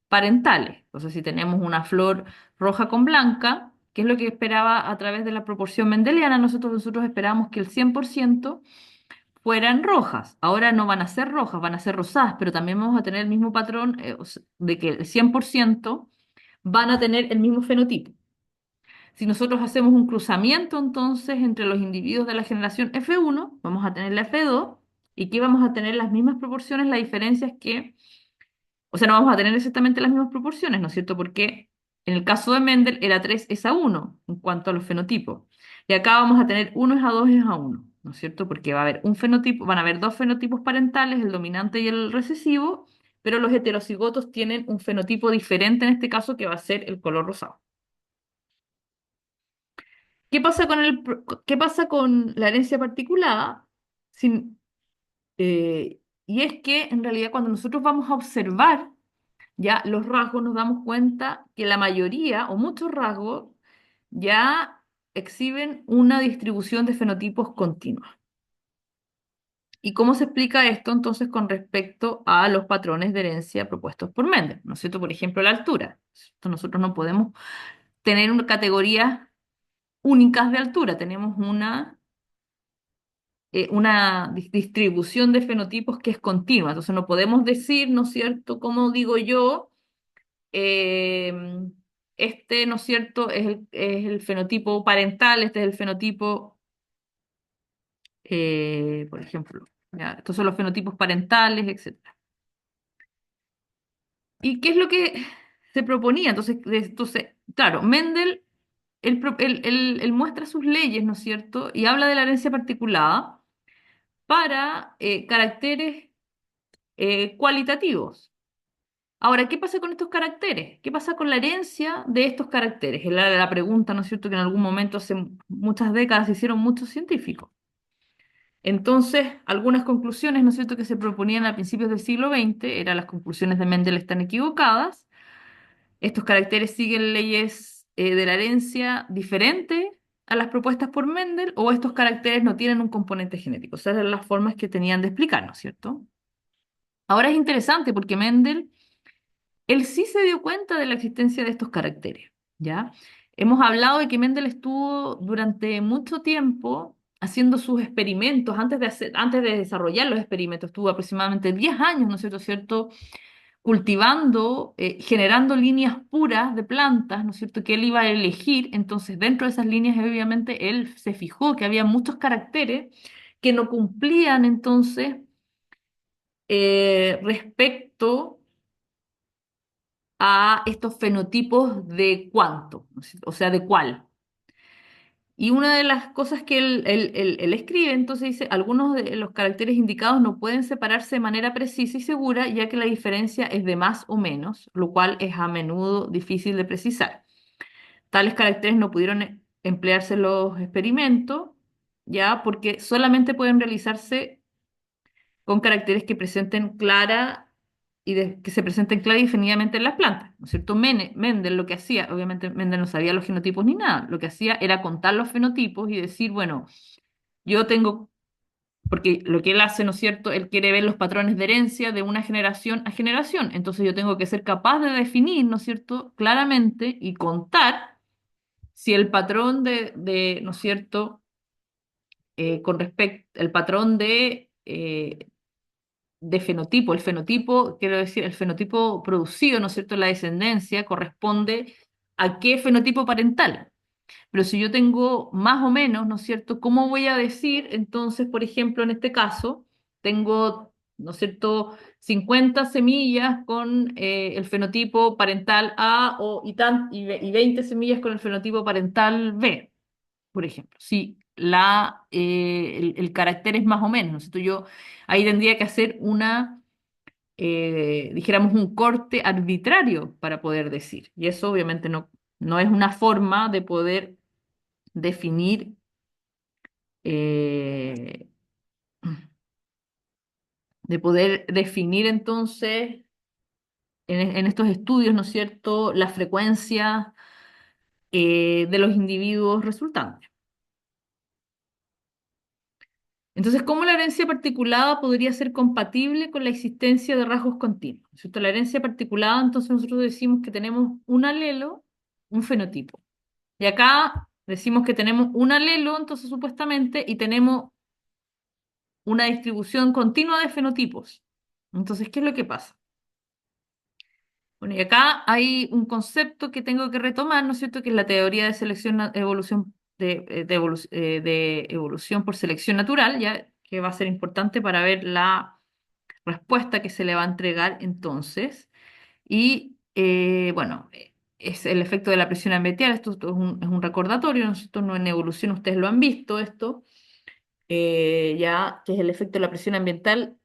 parentales. Entonces, si tenemos una flor roja con blanca, que es lo que esperaba a través de la proporción mendeliana, nosotros esperábamos que el 100% fueran rojas. Ahora no van a ser rojas, van a ser rosadas, pero también vamos a tener el mismo patrón o sea, de que el 100% van a tener el mismo fenotipo. Si nosotros hacemos un cruzamiento entonces entre los individuos de la generación F1, vamos a tener la F2 y que vamos a tener las mismas proporciones, la diferencia es que, o sea, no vamos a tener exactamente las mismas proporciones, ¿no es cierto? Porque en el caso de Mendel era 3:1 en cuanto a los fenotipos. Y acá vamos a tener 1:2:1, ¿no es cierto? Porque va a haber un fenotipo, van a haber dos fenotipos parentales, el dominante y el recesivo, pero los heterocigotos tienen un fenotipo diferente en este caso que va a ser el color rosado. ¿Qué pasa con la herencia particulada? Sin- y es que en realidad cuando nosotros vamos a observar ya los rasgos nos damos cuenta que la mayoría o muchos rasgos ya exhiben una distribución de fenotipos continua. ¿Y cómo se explica esto entonces con respecto a los patrones de herencia propuestos por Mendel? ¿No es cierto? Por ejemplo, la altura. Nosotros no podemos tener una categorías únicas de altura, tenemos una distribución de fenotipos que es continua. Entonces no podemos decir, ¿no es cierto? Como digo yo, este, ¿no es cierto?, es el fenotipo parental, este es el fenotipo, por ejemplo, ¿ya? Estos son los fenotipos parentales, etcétera. ¿Y qué es lo que se proponía? Entonces, claro, Mendel, él muestra sus leyes, ¿no es cierto?, y habla de la herencia particulada para caracteres cualitativos. Ahora, ¿qué pasa con estos caracteres? ¿Qué pasa con la herencia de estos caracteres? Es la pregunta, ¿no es cierto?, que en algún momento, hace muchas décadas, hicieron muchos científicos. Entonces, algunas conclusiones, ¿no es cierto?, que se proponían a principios del siglo XX, eran las conclusiones de Mendel están equivocadas. Estos caracteres siguen leyes de la herencia diferentes a las propuestas por Mendel, o estos caracteres no tienen un componente genético. O sea, eran las formas que tenían de explicar, ¿no es cierto? Ahora es interesante porque Mendel él sí se dio cuenta de la existencia de estos caracteres, ¿ya? Hemos hablado de que Mendel estuvo durante mucho tiempo haciendo sus experimentos, antes de desarrollar los experimentos, estuvo aproximadamente 10 años, ¿no es cierto?, cultivando, generando líneas puras de plantas, ¿no es cierto?, que él iba a elegir. Entonces, dentro de esas líneas, obviamente, él se fijó que había muchos caracteres que no cumplían, entonces, respecto a estos fenotipos de cuánto, ¿no es cierto? O sea, de cuál. Y una de las cosas que él escribe, entonces dice, algunos de los caracteres indicados no pueden separarse de manera precisa y segura, ya que la diferencia es de más o menos, lo cual es a menudo difícil de precisar. Tales caracteres no pudieron emplearse en los experimentos, ya, porque solamente pueden realizarse con caracteres que presenten clara que se presenten clara y definidamente en las plantas, ¿no es cierto? Mendel lo que hacía, obviamente Mendel no sabía los genotipos ni nada, lo que hacía era contar los fenotipos y decir, bueno, yo tengo, porque lo que él hace, ¿no es cierto? Él quiere ver los patrones de herencia de una generación a generación, entonces yo tengo que ser capaz de definir, ¿no es cierto?, claramente y contar si el patrón ¿no es cierto?, con respecto, el patrón de fenotipo. El fenotipo, quiero decir, el fenotipo producido, ¿no es cierto?, la descendencia corresponde a qué fenotipo parental. Pero si yo tengo más o menos, ¿no es cierto?, ¿cómo voy a decir? Entonces, por ejemplo, en este caso, tengo, ¿no es cierto?, 50 semillas con el fenotipo parental A y 20 semillas con el fenotipo parental B, por ejemplo. Si el carácter es más o menos, ¿no es cierto? Yo ahí tendría que hacer dijéramos, un corte arbitrario para poder decir. Y eso obviamente no es una forma definir, eh, de poder definir entonces en estos estudios, ¿no es cierto?, la frecuencia de los individuos resultantes. Entonces, ¿cómo la herencia particulada podría ser compatible con la existencia de rasgos continuos? ¿No es cierto? La herencia particulada, entonces nosotros decimos que tenemos un alelo, un fenotipo. Y acá decimos que tenemos un alelo, entonces supuestamente, y tenemos una distribución continua de fenotipos. Entonces, ¿qué es lo que pasa? Bueno, y acá hay un concepto que tengo que retomar, ¿no es cierto?, que es la teoría de selección, evolución, de evolución por selección natural, ya que va a ser importante para ver la respuesta que se le va a entregar entonces. Y bueno, es el efecto de la presión ambiental. Esto es un recordatorio, ¿no es cierto? No, en evolución ustedes lo han visto esto, ya que es el efecto de la presión ambiental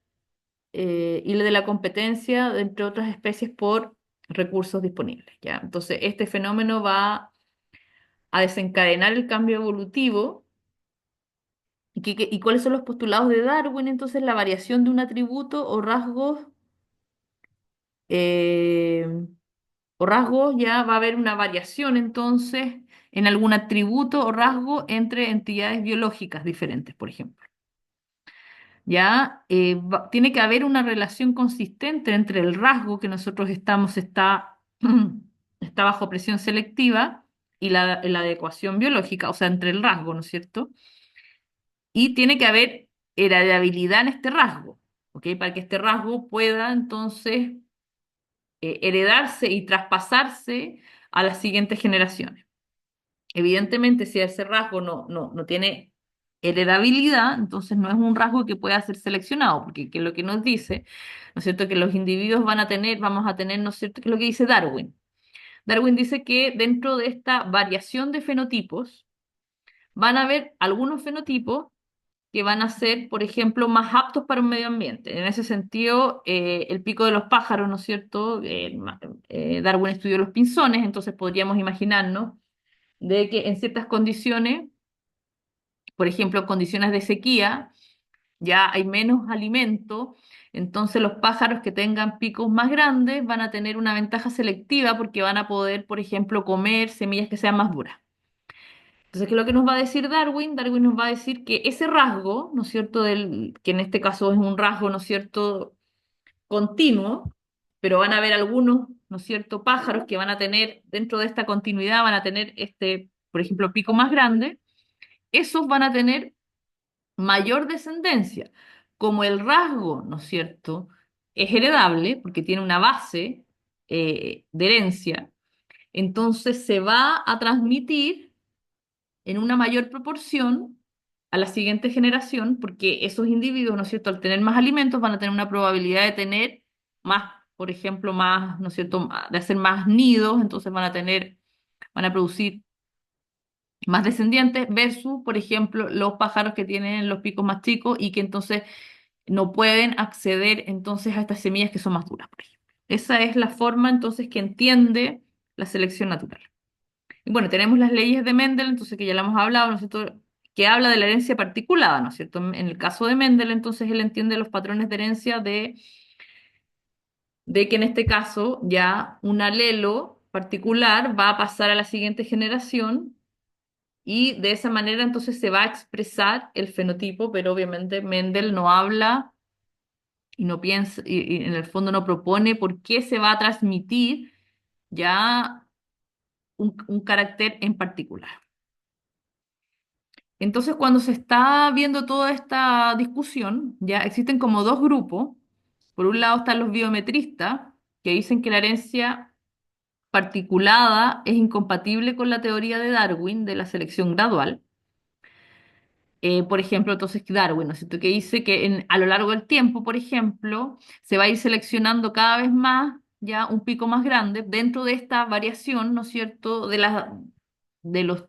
y de la competencia de entre otras especies por recursos disponibles, ¿ya? Entonces, este fenómeno va a desencadenar el cambio evolutivo. ¿Y cuáles son los postulados de Darwin? Entonces, la variación de un atributo eh, o rasgos, ya va a haber una variación entonces en algún atributo o rasgo entre entidades biológicas diferentes, por ejemplo. Ya tiene que haber una relación consistente entre el rasgo que nosotros está bajo presión selectiva y la adecuación biológica, o sea, entre el rasgo, ¿no es cierto? Y tiene que haber heredabilidad en este rasgo, ¿ok? Para que este rasgo pueda entonces heredarse y traspasarse a las siguientes generaciones. Evidentemente, si ese rasgo no tiene heredabilidad, entonces no es un rasgo que pueda ser seleccionado, porque que lo que nos dice, ¿no es cierto?, que los individuos vamos a tener, ¿no es cierto?, que es lo que dice Darwin. Darwin dice que dentro de esta variación de fenotipos, van a haber algunos fenotipos que van a ser, por ejemplo, más aptos para un medio ambiente. En ese sentido, el pico de los pájaros, ¿no es cierto? Darwin estudió los pinzones, entonces podríamos imaginarnos de que en ciertas condiciones, por ejemplo, condiciones de sequía, ya hay menos alimento, entonces los pájaros que tengan picos más grandes van a tener una ventaja selectiva porque van a poder, por ejemplo, comer semillas que sean más duras. Entonces, ¿qué es lo que nos va a decir Darwin? Darwin nos va a decir que ese rasgo, ¿no es cierto?, que en este caso es un rasgo, ¿no es cierto?, continuo, pero van a haber algunos, ¿no es cierto?, pájaros que van a tener, dentro de esta continuidad, van a tener por ejemplo, pico más grande, esos van a tener mayor descendencia. Como el rasgo, ¿no es cierto?, es heredable, porque tiene una base de herencia, entonces se va a transmitir en una mayor proporción a la siguiente generación, porque esos individuos, ¿no es cierto?, al tener más alimentos van a tener una probabilidad de tener más, por ejemplo, más, ¿no es cierto?, de hacer más nidos, entonces van a producir más descendientes versus, por ejemplo, los pájaros que tienen los picos más chicos y que entonces no pueden acceder entonces a estas semillas que son más duras, por ejemplo. Esa es la forma entonces que entiende la selección natural. Y bueno, tenemos las leyes de Mendel, entonces que ya la hemos hablado, ¿no es cierto?, que habla de la herencia particulada, ¿no es cierto? En el caso de Mendel, entonces él entiende los patrones de herencia de que en este caso ya un alelo particular va a pasar a la siguiente generación y de esa manera entonces se va a expresar el fenotipo, pero obviamente Mendel no habla y no piensa, y en el fondo no propone por qué se va a transmitir ya un carácter en particular. Entonces, cuando se está viendo toda esta discusión, ya existen como dos grupos. Por un lado están los biometristas, que dicen que la herencia particulada es incompatible con la teoría de Darwin de la selección gradual. Por ejemplo, entonces Darwin, ¿no es cierto?, que dice que a lo largo del tiempo, por ejemplo, se va a ir seleccionando cada vez más ya un pico más grande dentro de esta variación, ¿no es cierto?, de los,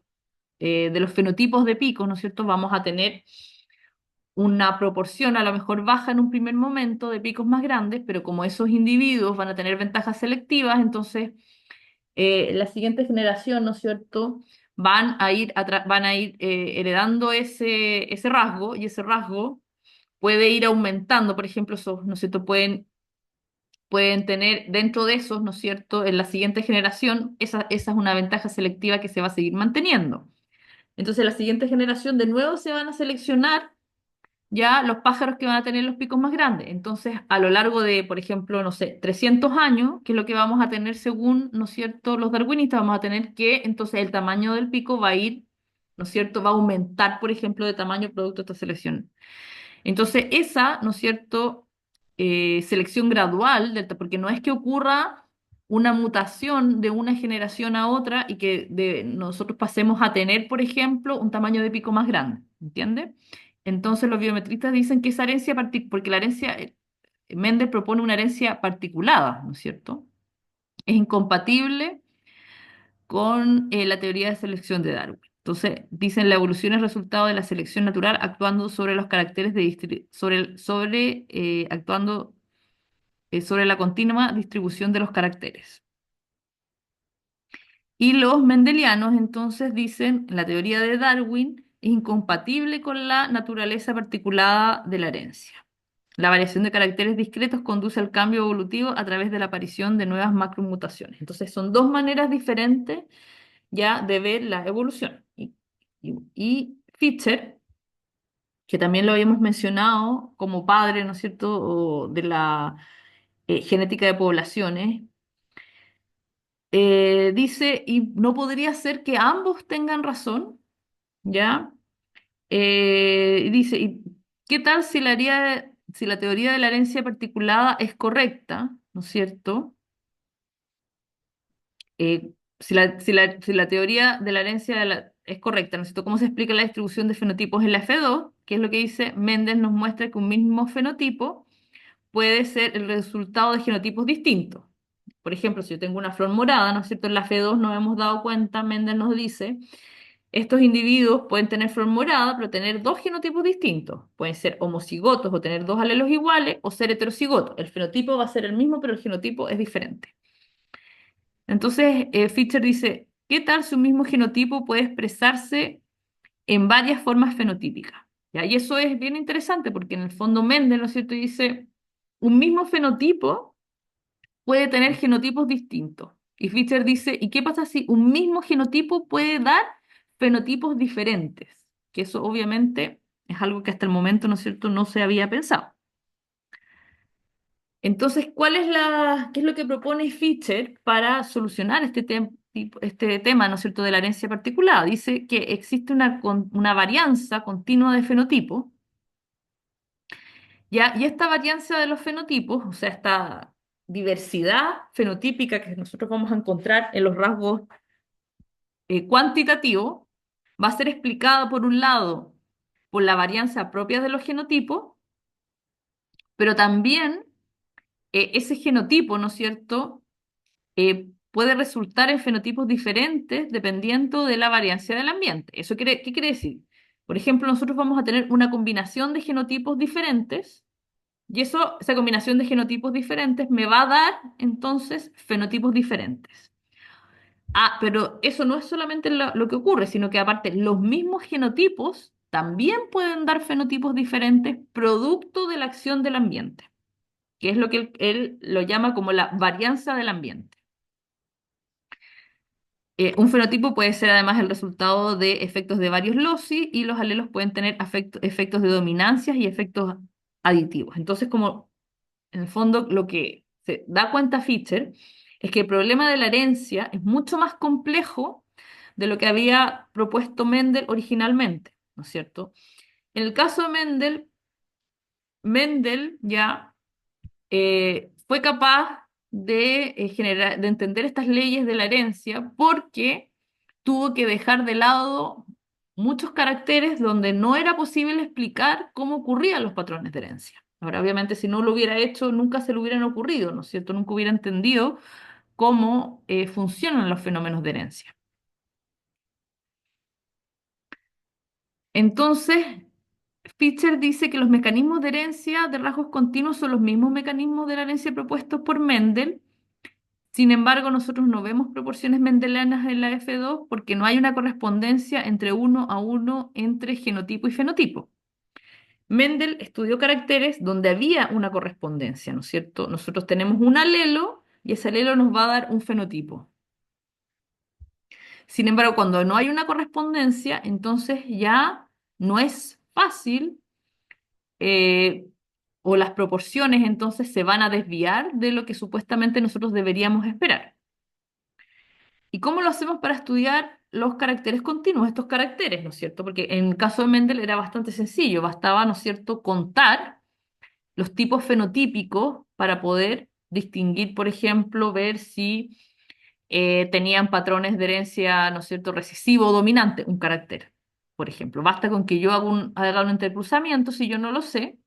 de los fenotipos de picos, ¿no es cierto? Vamos a tener una proporción a lo mejor baja en un primer momento de picos más grandes, pero como esos individuos van a tener ventajas selectivas, entonces la siguiente generación, ¿no es cierto?, van a ir heredando ese rasgo y ese rasgo puede ir aumentando, por ejemplo, esos, ¿no es cierto?, pueden tener dentro de esos, ¿no es cierto?, en la siguiente generación, esa es una ventaja selectiva que se va a seguir manteniendo. Entonces, la siguiente generación de nuevo se van a seleccionar ya los pájaros que van a tener los picos más grandes. Entonces, a lo largo de, por ejemplo, no sé, 300 años, que es lo que vamos a tener según, ¿no es cierto?, los darwinistas, vamos a tener que entonces el tamaño del pico va a ir, ¿no es cierto?, va a aumentar, por ejemplo, de tamaño producto de esta selección. Entonces, esa, ¿no es cierto?, selección gradual, porque no es que ocurra una mutación de una generación a otra y que nosotros pasemos a tener, por ejemplo, un tamaño de pico más grande, ¿entiendes? Entonces los biometristas dicen que esa herencia, porque la herencia, Mendel propone una herencia particulada, ¿no es cierto? Es incompatible con la teoría de selección de Darwin. Entonces, dicen la evolución es resultado de la selección natural actuando sobre los caracteres actuando sobre la continua distribución de los caracteres. Y los mendelianos entonces dicen la teoría de Darwin es incompatible con la naturaleza particulada de la herencia. La variación de caracteres discretos conduce al cambio evolutivo a través de la aparición de nuevas macromutaciones. Entonces son dos maneras diferentes ya de ver la evolución. Y Fischer, que también lo habíamos mencionado como padre, ¿no es cierto?, de la genética de poblaciones, dice, y no podría ser que ambos tengan razón, ¿ya? Dice, ¿y qué tal si la teoría de la herencia particulada es correcta, ¿no es cierto? si la teoría de la herencia es correcta, ¿no es cierto? ¿Cómo se explica la distribución de fenotipos en la F2? ¿Qué es lo que dice? Mendel nos muestra que un mismo fenotipo puede ser el resultado de genotipos distintos. Por ejemplo, si yo tengo una flor morada, ¿no es cierto? En la F2 nos hemos dado cuenta, Mendel nos dice, estos individuos pueden tener flor morada, pero tener dos genotipos distintos. Pueden ser homocigotos o tener dos alelos iguales, o ser heterocigotos. El fenotipo va a ser el mismo, pero el genotipo es diferente. Entonces, Fischer dice, ¿qué tal si un mismo genotipo puede expresarse en varias formas fenotípicas? ¿Ya? Y eso es bien interesante porque en el fondo Mendel, ¿no es cierto?, dice, un mismo fenotipo puede tener genotipos distintos. Y Fischer dice, ¿y qué pasa si un mismo genotipo puede dar fenotipos diferentes? Que eso obviamente es algo que hasta el momento, ¿no es cierto?, no se había pensado. Entonces, ¿qué es lo que propone Fischer para solucionar este tema, ¿no es cierto?, de la herencia particular? Dice que existe una varianza continua de fenotipos, ¿ya? Y esta varianza de los fenotipos, o sea, esta diversidad fenotípica que nosotros vamos a encontrar en los rasgos cuantitativos, va a ser explicada, por un lado, por la varianza propia de los genotipos, pero también ese genotipo, ¿no es cierto?, puede resultar en fenotipos diferentes dependiendo de la variancia del ambiente. ¿Qué quiere decir? Por ejemplo, nosotros vamos a tener una combinación de genotipos diferentes y esa combinación de genotipos diferentes me va a dar entonces fenotipos diferentes. Ah, pero eso no es solamente lo que ocurre, sino que aparte los mismos genotipos también pueden dar fenotipos diferentes producto de la acción del ambiente, que es lo que él lo llama como la varianza del ambiente. Un fenotipo puede ser además el resultado de efectos de varios loci y los alelos pueden tener efectos de dominancias y efectos aditivos. Entonces, como en el fondo lo que se da cuenta Fischer es que el problema de la herencia es mucho más complejo de lo que había propuesto Mendel originalmente, ¿no es cierto? En el caso de Mendel, Mendel ya fue capaz de entender estas leyes de la herencia porque tuvo que dejar de lado muchos caracteres donde no era posible explicar cómo ocurrían los patrones de herencia. Ahora, obviamente, si no lo hubiera hecho, nunca se le hubieran ocurrido, ¿no es cierto? Nunca hubiera entendido cómo funcionan los fenómenos de herencia. Entonces, Fischer dice que los mecanismos de herencia de rasgos continuos son los mismos mecanismos de la herencia propuestos por Mendel. Sin embargo, nosotros no vemos proporciones mendelianas en la F2 porque no hay una correspondencia entre uno a uno entre genotipo y fenotipo. Mendel estudió caracteres donde había una correspondencia, ¿no es cierto? Nosotros tenemos un alelo y ese alelo nos va a dar un fenotipo. Sin embargo, cuando no hay una correspondencia, entonces ya no es fácil eh, o las proporciones entonces se van a desviar de lo que supuestamente nosotros deberíamos esperar. ¿Y cómo lo hacemos para estudiar los caracteres continuos, estos caracteres, ¿no es cierto? Porque en el caso de Mendel era bastante sencillo, bastaba, ¿no es cierto?, contar los tipos fenotípicos para poder distinguir, por ejemplo, ver si tenían patrones de herencia, ¿no es cierto?, recesivo o dominante, un carácter. Por ejemplo, basta con que yo haga un intercruzamiento, si yo no lo sé,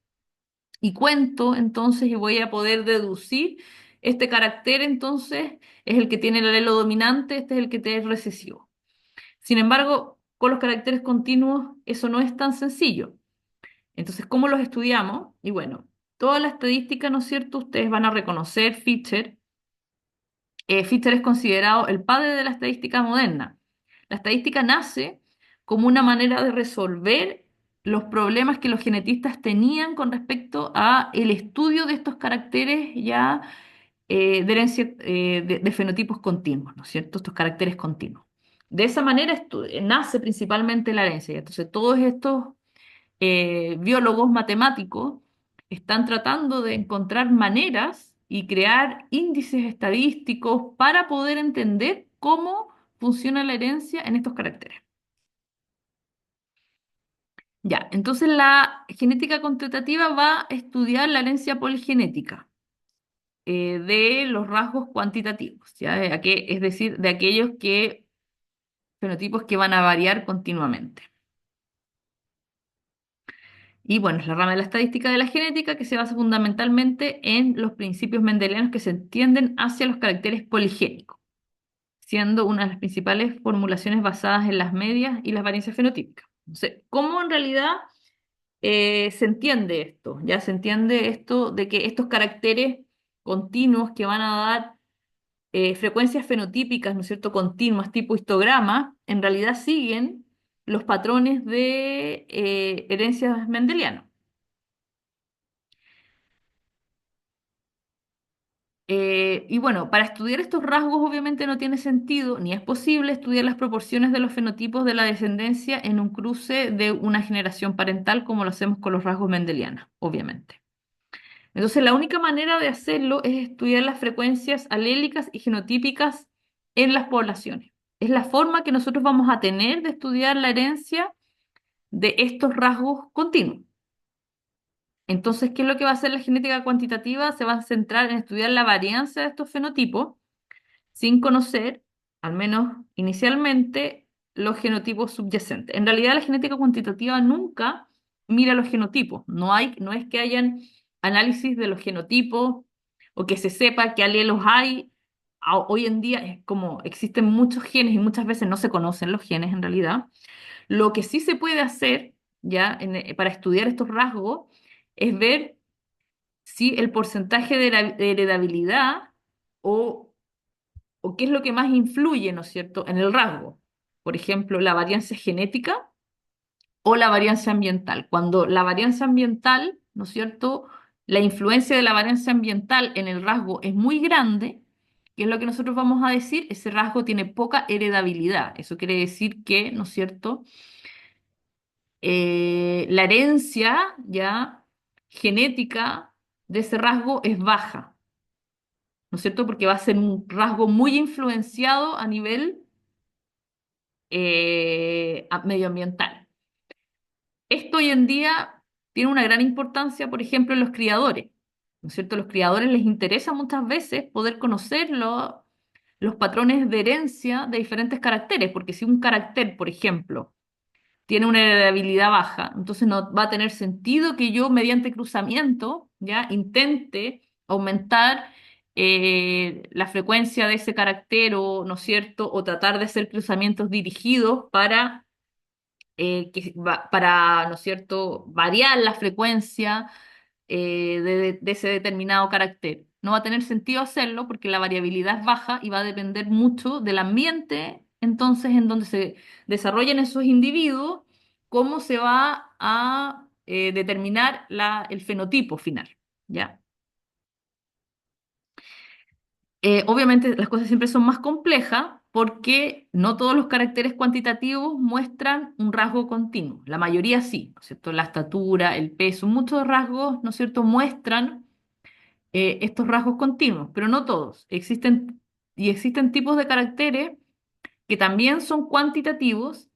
y cuento entonces y voy a poder deducir este carácter entonces es el que tiene el alelo dominante, este es el que tiene el recesivo. Sin embargo, con los caracteres continuos eso no es tan sencillo. Entonces, ¿cómo los estudiamos? Y bueno, toda la estadística, ¿no es cierto? Ustedes van a reconocer Fischer. Fischer es considerado el padre de la estadística moderna. La estadística nace como una manera de resolver los problemas que los genetistas tenían con respecto a el estudio de estos caracteres ya de herencia de fenotipos continuos, ¿no es cierto? Estos caracteres continuos. De esa manera nace principalmente la herencia. Entonces, todos estos biólogos matemáticos están tratando de encontrar maneras y crear índices estadísticos para poder entender cómo funciona la herencia en estos caracteres. Ya, entonces la genética cuantitativa va a estudiar la herencia poligenética. de los rasgos cuantitativos, ¿ya? Es decir, de aquellos fenotipos que van a variar continuamente. Y bueno, es la rama de la estadística de la genética que se basa fundamentalmente en los principios mendelianos que se entienden hacia los caracteres poligénicos, siendo una de las principales formulaciones basadas en las medias y las varianzas fenotípicas. Entonces, ¿cómo en realidad se entiende esto? Ya se entiende esto de que estos caracteres continuos que van a dar frecuencias fenotípicas, ¿no es cierto?, continuas, tipo histograma, en realidad siguen los patrones de herencias mendelianas. Y bueno, para estudiar estos rasgos obviamente no tiene sentido ni es posible estudiar las proporciones de los fenotipos de la descendencia en un cruce de una generación parental como lo hacemos con los rasgos mendelianos, obviamente. Entonces, la única manera de hacerlo es estudiar las frecuencias alélicas y genotípicas en las poblaciones. Es la forma que nosotros vamos a tener de estudiar la herencia de estos rasgos continuos. Entonces, ¿qué es lo que va a hacer la genética cuantitativa? Se va a centrar en estudiar la varianza de estos fenotipos sin conocer, al menos inicialmente, los genotipos subyacentes. En realidad, la genética cuantitativa nunca mira los genotipos. No es que hayan análisis de los genotipos o que se sepa qué alelos hay. Hoy en día es como existen muchos genes y muchas veces no se conocen los genes en realidad. Lo que sí se puede hacer ya para estudiar estos rasgos es ver si el porcentaje de heredabilidad o qué es lo que más influye, ¿no es cierto?, en el rasgo. Por ejemplo, la varianza genética o la varianza ambiental. Cuando la varianza ambiental, ¿no es cierto?, la influencia de la varianza ambiental en el rasgo es muy grande, ¿qué es lo que nosotros vamos a decir? Ese rasgo tiene poca heredabilidad. Eso quiere decir que, ¿no es cierto?, la herencia ya genética de ese rasgo es baja, ¿no es cierto? Porque va a ser un rasgo muy influenciado a nivel medioambiental. Esto hoy en día tiene una gran importancia, por ejemplo, en los criadores, ¿no es cierto? A los criadores les interesa muchas veces poder conocer los patrones de herencia de diferentes caracteres, porque si un carácter, por ejemplo, tiene una heredabilidad baja, entonces no va a tener sentido que yo mediante cruzamiento ya intente aumentar la frecuencia de ese carácter o, ¿no es cierto?, o tratar de hacer cruzamientos dirigidos para, ¿no es cierto?, variar la frecuencia de ese determinado carácter. No va a tener sentido hacerlo porque la variabilidad es baja y va a depender mucho del ambiente, entonces, en donde se desarrollan esos individuos, cómo se va a determinar el fenotipo final, ¿ya? Obviamente las cosas siempre son más complejas porque no todos los caracteres cuantitativos muestran un rasgo continuo. La mayoría sí, ¿no es cierto? La estatura, el peso, muchos rasgos, ¿no es cierto?, muestran estos rasgos continuos, pero no todos. Existen tipos de caracteres que también son cuantitativos,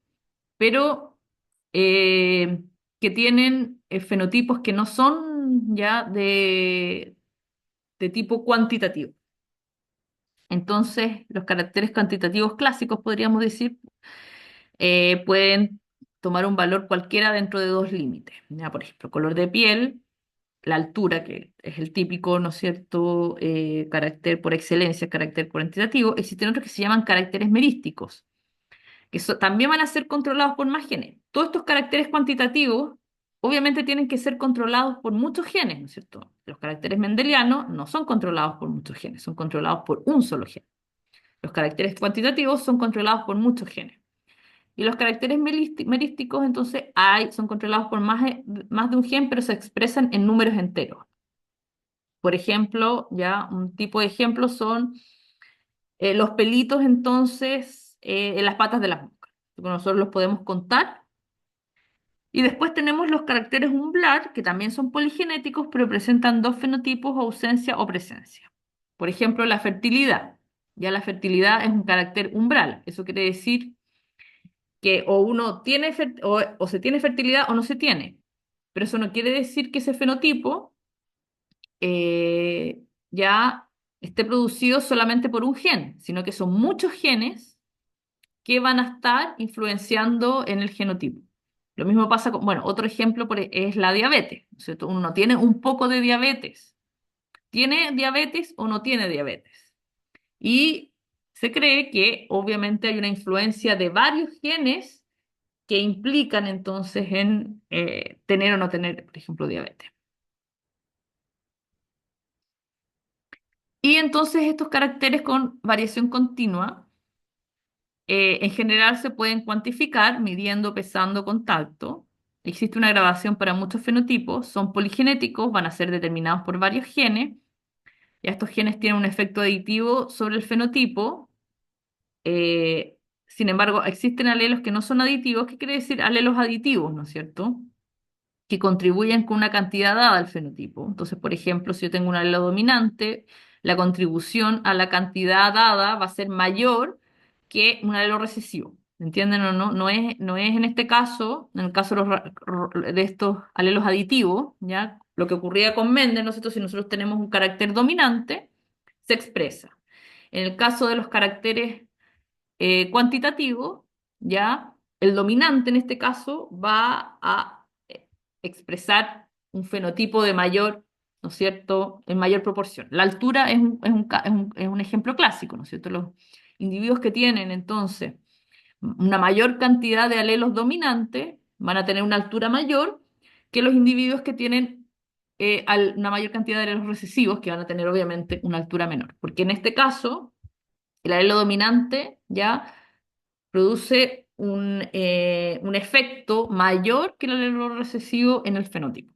pero que tienen fenotipos que no son ya de tipo cuantitativo. Entonces, los caracteres cuantitativos clásicos, podríamos decir, pueden tomar un valor cualquiera dentro de dos límites. ¿Ya? Por ejemplo, color de piel, la altura, que es el típico, ¿no es cierto?, carácter por excelencia, carácter cuantitativo. Existen otros que se llaman caracteres merísticos, que también van a ser controlados por más genes. Todos estos caracteres cuantitativos, obviamente, tienen que ser controlados por muchos genes, ¿no es cierto? Los caracteres mendelianos no son controlados por muchos genes, son controlados por un solo gen. Los caracteres cuantitativos son controlados por muchos genes. Y los caracteres merísticos, entonces, son controlados por más de un gen, pero se expresan en números enteros. Por ejemplo, ya un tipo de ejemplo son los pelitos, entonces, en las patas de las moscas. Nosotros los podemos contar. Y después tenemos los caracteres umblar, que también son poligenéticos, pero presentan dos fenotipos, ausencia o presencia. Por ejemplo, la fertilidad. Ya la fertilidad es un carácter umbral. Eso quiere decir que o uno tiene o se tiene fertilidad o no se tiene. Pero eso no quiere decir que ese fenotipo ya esté producido solamente por un gen, sino que son muchos genes que van a estar influenciando en el genotipo. Lo mismo pasa con, bueno, otro ejemplo es la diabetes, ¿no es cierto? Uno tiene un poco de diabetes. ¿Tiene diabetes o no tiene diabetes? Y se cree que obviamente hay una influencia de varios genes que implican entonces en tener o no tener, por ejemplo, diabetes. Y entonces estos caracteres con variación continua en general se pueden cuantificar midiendo, pesando, contacto. Existe una grabación para muchos fenotipos, son poligenéticos, van a ser determinados por varios genes. Y estos genes tienen un efecto aditivo sobre el fenotipo. eh, Sin embargo, existen alelos que no son aditivos. ¿Qué quiere decir alelos aditivos, no es cierto? Que contribuyen con una cantidad dada al fenotipo. Entonces, por ejemplo, si yo tengo un alelo dominante, la contribución a la cantidad dada va a ser mayor que un alelo recesivo. ¿Entienden o no? No es en este caso, en el caso de, de estos alelos aditivos, ¿ya? Lo que ocurría con Mendel, nosotros, si nosotros tenemos un carácter dominante, se expresa. En el caso de los caracteres cuantitativo, ¿ya? El dominante en este caso va a expresar un fenotipo de mayor, ¿no es cierto?, en mayor proporción. La altura es un ejemplo clásico, ¿no es cierto? Los individuos que tienen entonces una mayor cantidad de alelos dominantes van a tener una altura mayor que los individuos que tienen una mayor cantidad de alelos recesivos, que van a tener obviamente una altura menor. Porque en este caso, el alelo dominante ya produce un efecto mayor que el alelo recesivo en el fenotipo.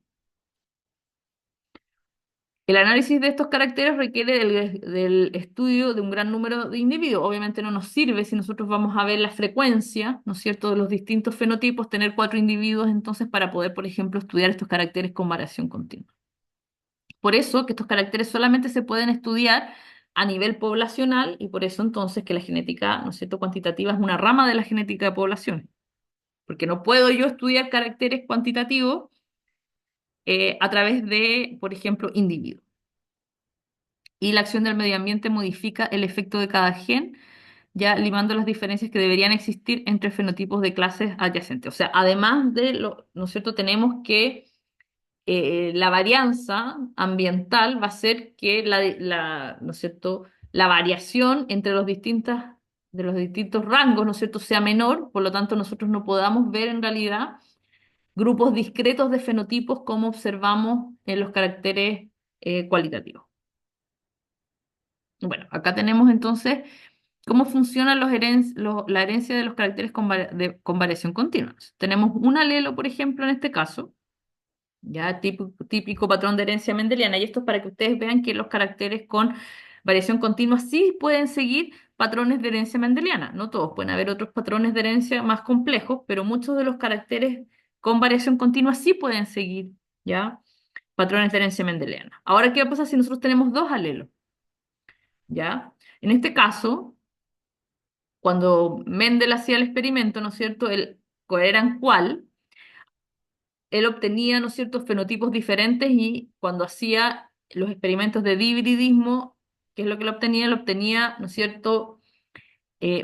El análisis de estos caracteres requiere del estudio de un gran número de individuos. Obviamente no nos sirve si nosotros vamos a ver la frecuencia, ¿no es cierto?, de los distintos fenotipos, tener 4 individuos entonces para poder, por ejemplo, estudiar estos caracteres con variación continua. Por eso que estos caracteres solamente se pueden estudiar a nivel poblacional y por eso entonces que la genética, ¿no es cierto?, cuantitativa es una rama de la genética de población. Porque no puedo yo estudiar caracteres cuantitativos a través de, por ejemplo, individuos. Y la acción del medio ambiente modifica el efecto de cada gen, ya limando las diferencias que deberían existir entre fenotipos de clases adyacentes. O sea, además de lo, ¿no es cierto?, tenemos que la varianza ambiental va a ser que ¿no es cierto?, la variación entre de los distintos rangos, ¿no es cierto?, sea menor, por lo tanto nosotros no podamos ver en realidad grupos discretos de fenotipos como observamos en los caracteres cualitativos. Bueno, acá tenemos entonces cómo funciona la herencia de los caracteres con variación continua. Tenemos un alelo, por ejemplo, en este caso, ya típico patrón de herencia mendeliana, y esto es para que ustedes vean que los caracteres con variación continua sí pueden seguir patrones de herencia mendeliana. No todos, pueden haber otros patrones de herencia más complejos, pero muchos de los caracteres con variación continua sí pueden seguir, ¿ya? Patrones de herencia mendeliana. Ahora, ¿qué pasa si nosotros tenemos dos alelos? ¿Ya? En este caso, cuando Mendel hacía el experimento, ¿no es cierto? Eran cuál, él obtenía, ¿no es cierto?, fenotipos diferentes y cuando hacía los experimentos de dihibridismo, ¿qué es lo que él obtenía, ¿no es cierto?,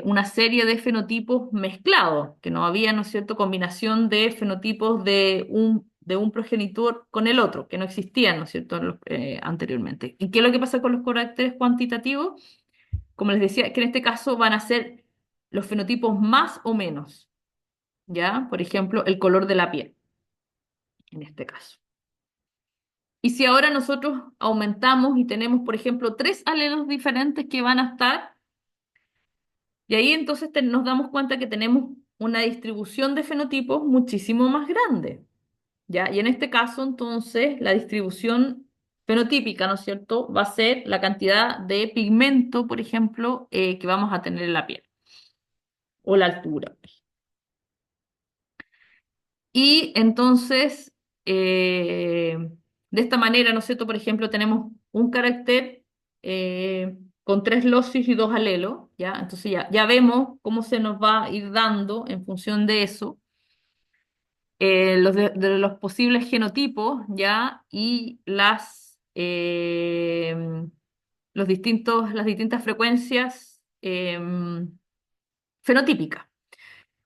una serie de fenotipos mezclados, que no había, ¿no es cierto?, combinación de fenotipos de un progenitor con el otro, que no existían, ¿no es cierto?, anteriormente. ¿Y qué es lo que pasa con los caracteres cuantitativos? Como les decía, que en este caso van a ser los fenotipos más o menos, ¿ya? Por ejemplo, el color de la piel, en este caso. Y si ahora nosotros aumentamos y tenemos, por ejemplo, 3 alelos diferentes que van a estar, y ahí entonces nos damos cuenta que tenemos una distribución de fenotipos muchísimo más grande, ¿ya? Y en este caso, entonces, la distribución fenotípica, ¿no es cierto?, va a ser la cantidad de pigmento, por ejemplo, que vamos a tener en la piel, o la altura. Y entonces, de esta manera, ¿no es cierto? Por ejemplo, tenemos un carácter con 3 locis y 2 alelos, ¿ya? Entonces ya vemos cómo se nos va a ir dando en función de eso, de los posibles genotipos, ¿ya? Y las distintas frecuencias fenotípicas.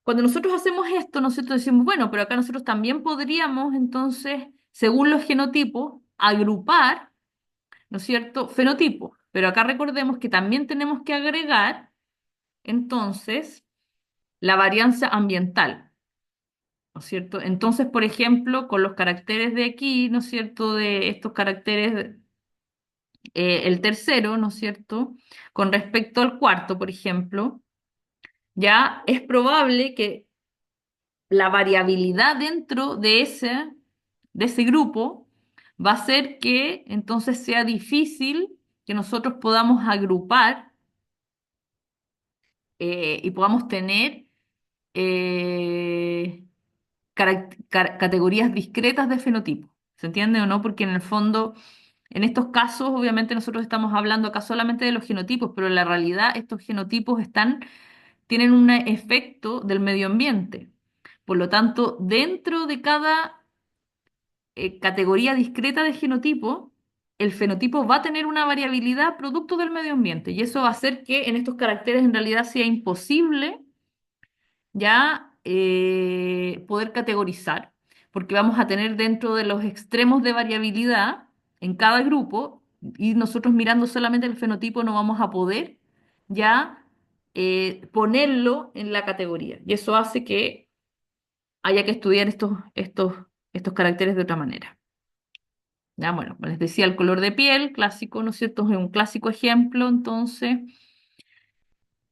Cuando nosotros hacemos esto, nosotros decimos, bueno, pero acá nosotros también podríamos entonces, según los genotipos, agrupar, ¿no es cierto?, fenotipos. Pero acá recordemos que también tenemos que agregar entonces la varianza ambiental, ¿no es cierto? Entonces, por ejemplo, con los caracteres de aquí, ¿no es cierto?, de estos caracteres, el tercero, ¿no es cierto?, con respecto al cuarto, por ejemplo, ya es probable que la variabilidad dentro de ese grupo va a hacer que entonces sea difícil que nosotros podamos agrupar y podamos tener eh, categorías discretas de fenotipo. ¿Se entiende o no? Porque en el fondo, en estos casos, obviamente nosotros estamos hablando acá solamente de los genotipos, pero en la realidad estos genotipos tienen un efecto del medio ambiente. Por lo tanto, dentro de cada categoría discreta de genotipo, el fenotipo va a tener una variabilidad producto del medio ambiente y eso va a hacer que en estos caracteres en realidad sea imposible ya poder categorizar, porque vamos a tener dentro de los extremos de variabilidad en cada grupo y nosotros mirando solamente el fenotipo no vamos a poder ya ponerlo en la categoría y eso hace que haya que estudiar estos caracteres de otra manera. Ya, bueno, como les decía, el color de piel, clásico, ¿no es cierto? Es un clásico ejemplo, entonces,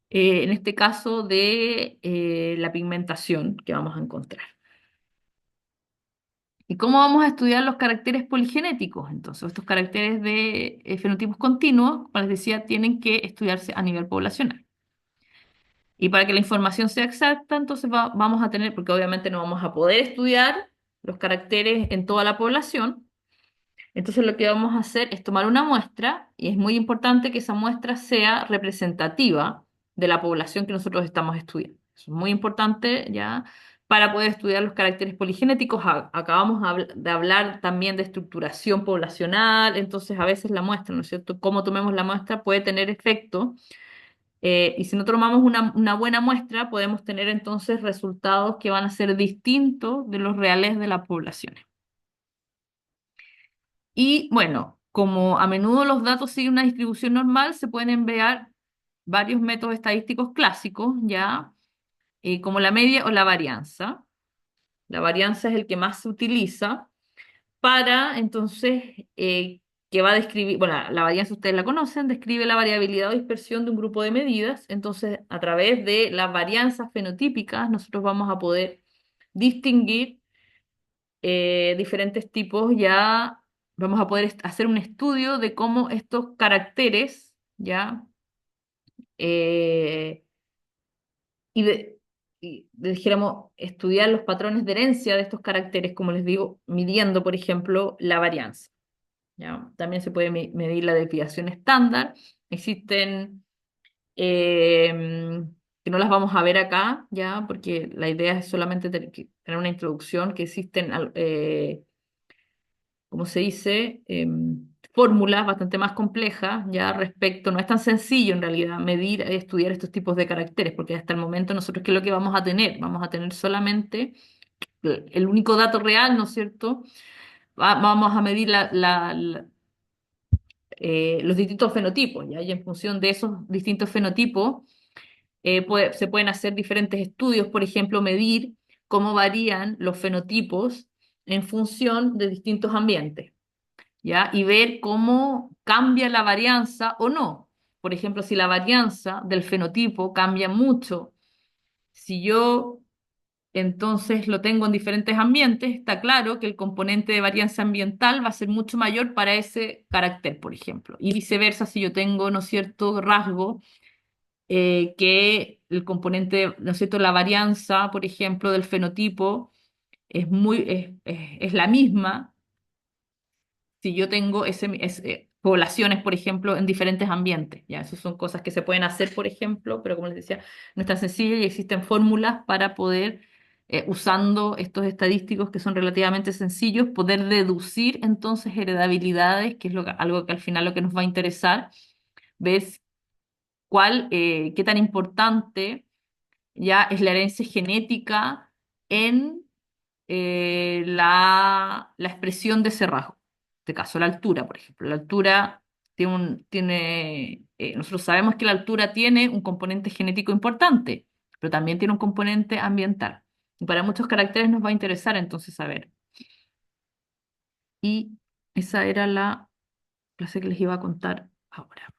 en este caso de la pigmentación que vamos a encontrar. ¿Y cómo vamos a estudiar los caracteres poligenéticos? Entonces, estos caracteres de fenotipos continuos, como les decía, tienen que estudiarse a nivel poblacional. Y para que la información sea exacta, entonces vamos a tener, porque obviamente no vamos a poder estudiar los caracteres en toda la población, entonces lo que vamos a hacer es tomar una muestra y es muy importante que esa muestra sea representativa de la población que nosotros estamos estudiando. Eso es muy importante ya para poder estudiar los caracteres poligenéticos. Acabamos de hablar también de estructuración poblacional, entonces a veces la muestra, ¿no es cierto? Cómo tomemos la muestra puede tener efecto. Y si no tomamos una buena muestra, podemos tener entonces resultados que van a ser distintos de los reales de la población. Y bueno, como a menudo los datos siguen una distribución normal, se pueden emplear varios métodos estadísticos clásicos, ya, como la media o la varianza. La varianza es el que más se utiliza para, entonces, que va a describir, bueno, la varianza ustedes la conocen, describe la variabilidad o dispersión de un grupo de medidas. Entonces, a través de las varianzas fenotípicas, nosotros vamos a poder distinguir diferentes tipos, ya vamos a poder hacer un estudio de cómo estos caracteres, ya, eh, dijéramos, estudiar los patrones de herencia de estos caracteres, como les digo, midiendo, por ejemplo, la varianza, ¿ya? También se puede medir la desviación estándar. Existen que no las vamos a ver acá, ya, porque la idea es solamente tener una introducción, que existen como se dice, fórmulas bastante más complejas ya respecto, no es tan sencillo en realidad medir, estudiar estos tipos de caracteres, porque hasta el momento nosotros, ¿qué es lo que vamos a tener? Vamos a tener solamente el único dato real, ¿no es cierto? Vamos a medir los distintos fenotipos, ¿ya? Y en función de esos distintos fenotipos, se pueden hacer diferentes estudios, por ejemplo, medir cómo varían los fenotipos en función de distintos ambientes. ¿Ya? Y ver cómo cambia la varianza o no. Por ejemplo, si la varianza del fenotipo cambia mucho, si yo entonces lo tengo en diferentes ambientes, está claro que el componente de varianza ambiental va a ser mucho mayor para ese carácter, por ejemplo. Y viceversa, si yo tengo, ¿no es cierto?, rasgo que el componente, ¿no es cierto?, la varianza, por ejemplo, del fenotipo es la misma si yo tengo poblaciones, por ejemplo, en diferentes ambientes. Ya, esas son cosas que se pueden hacer, por ejemplo, pero como les decía, no es tan sencillo y existen fórmulas para poder, usando estos estadísticos que son relativamente sencillos, poder deducir entonces heredabilidades, que es algo que al final lo que nos va a interesar, ves qué tan importante ya es la herencia genética en la expresión de ese rasgo. En este caso, la altura, por ejemplo. La altura nosotros sabemos que la altura tiene un componente genético importante, pero también tiene un componente ambiental. Y para muchos caracteres nos va a interesar entonces saber. Y esa era la clase que les iba a contar ahora.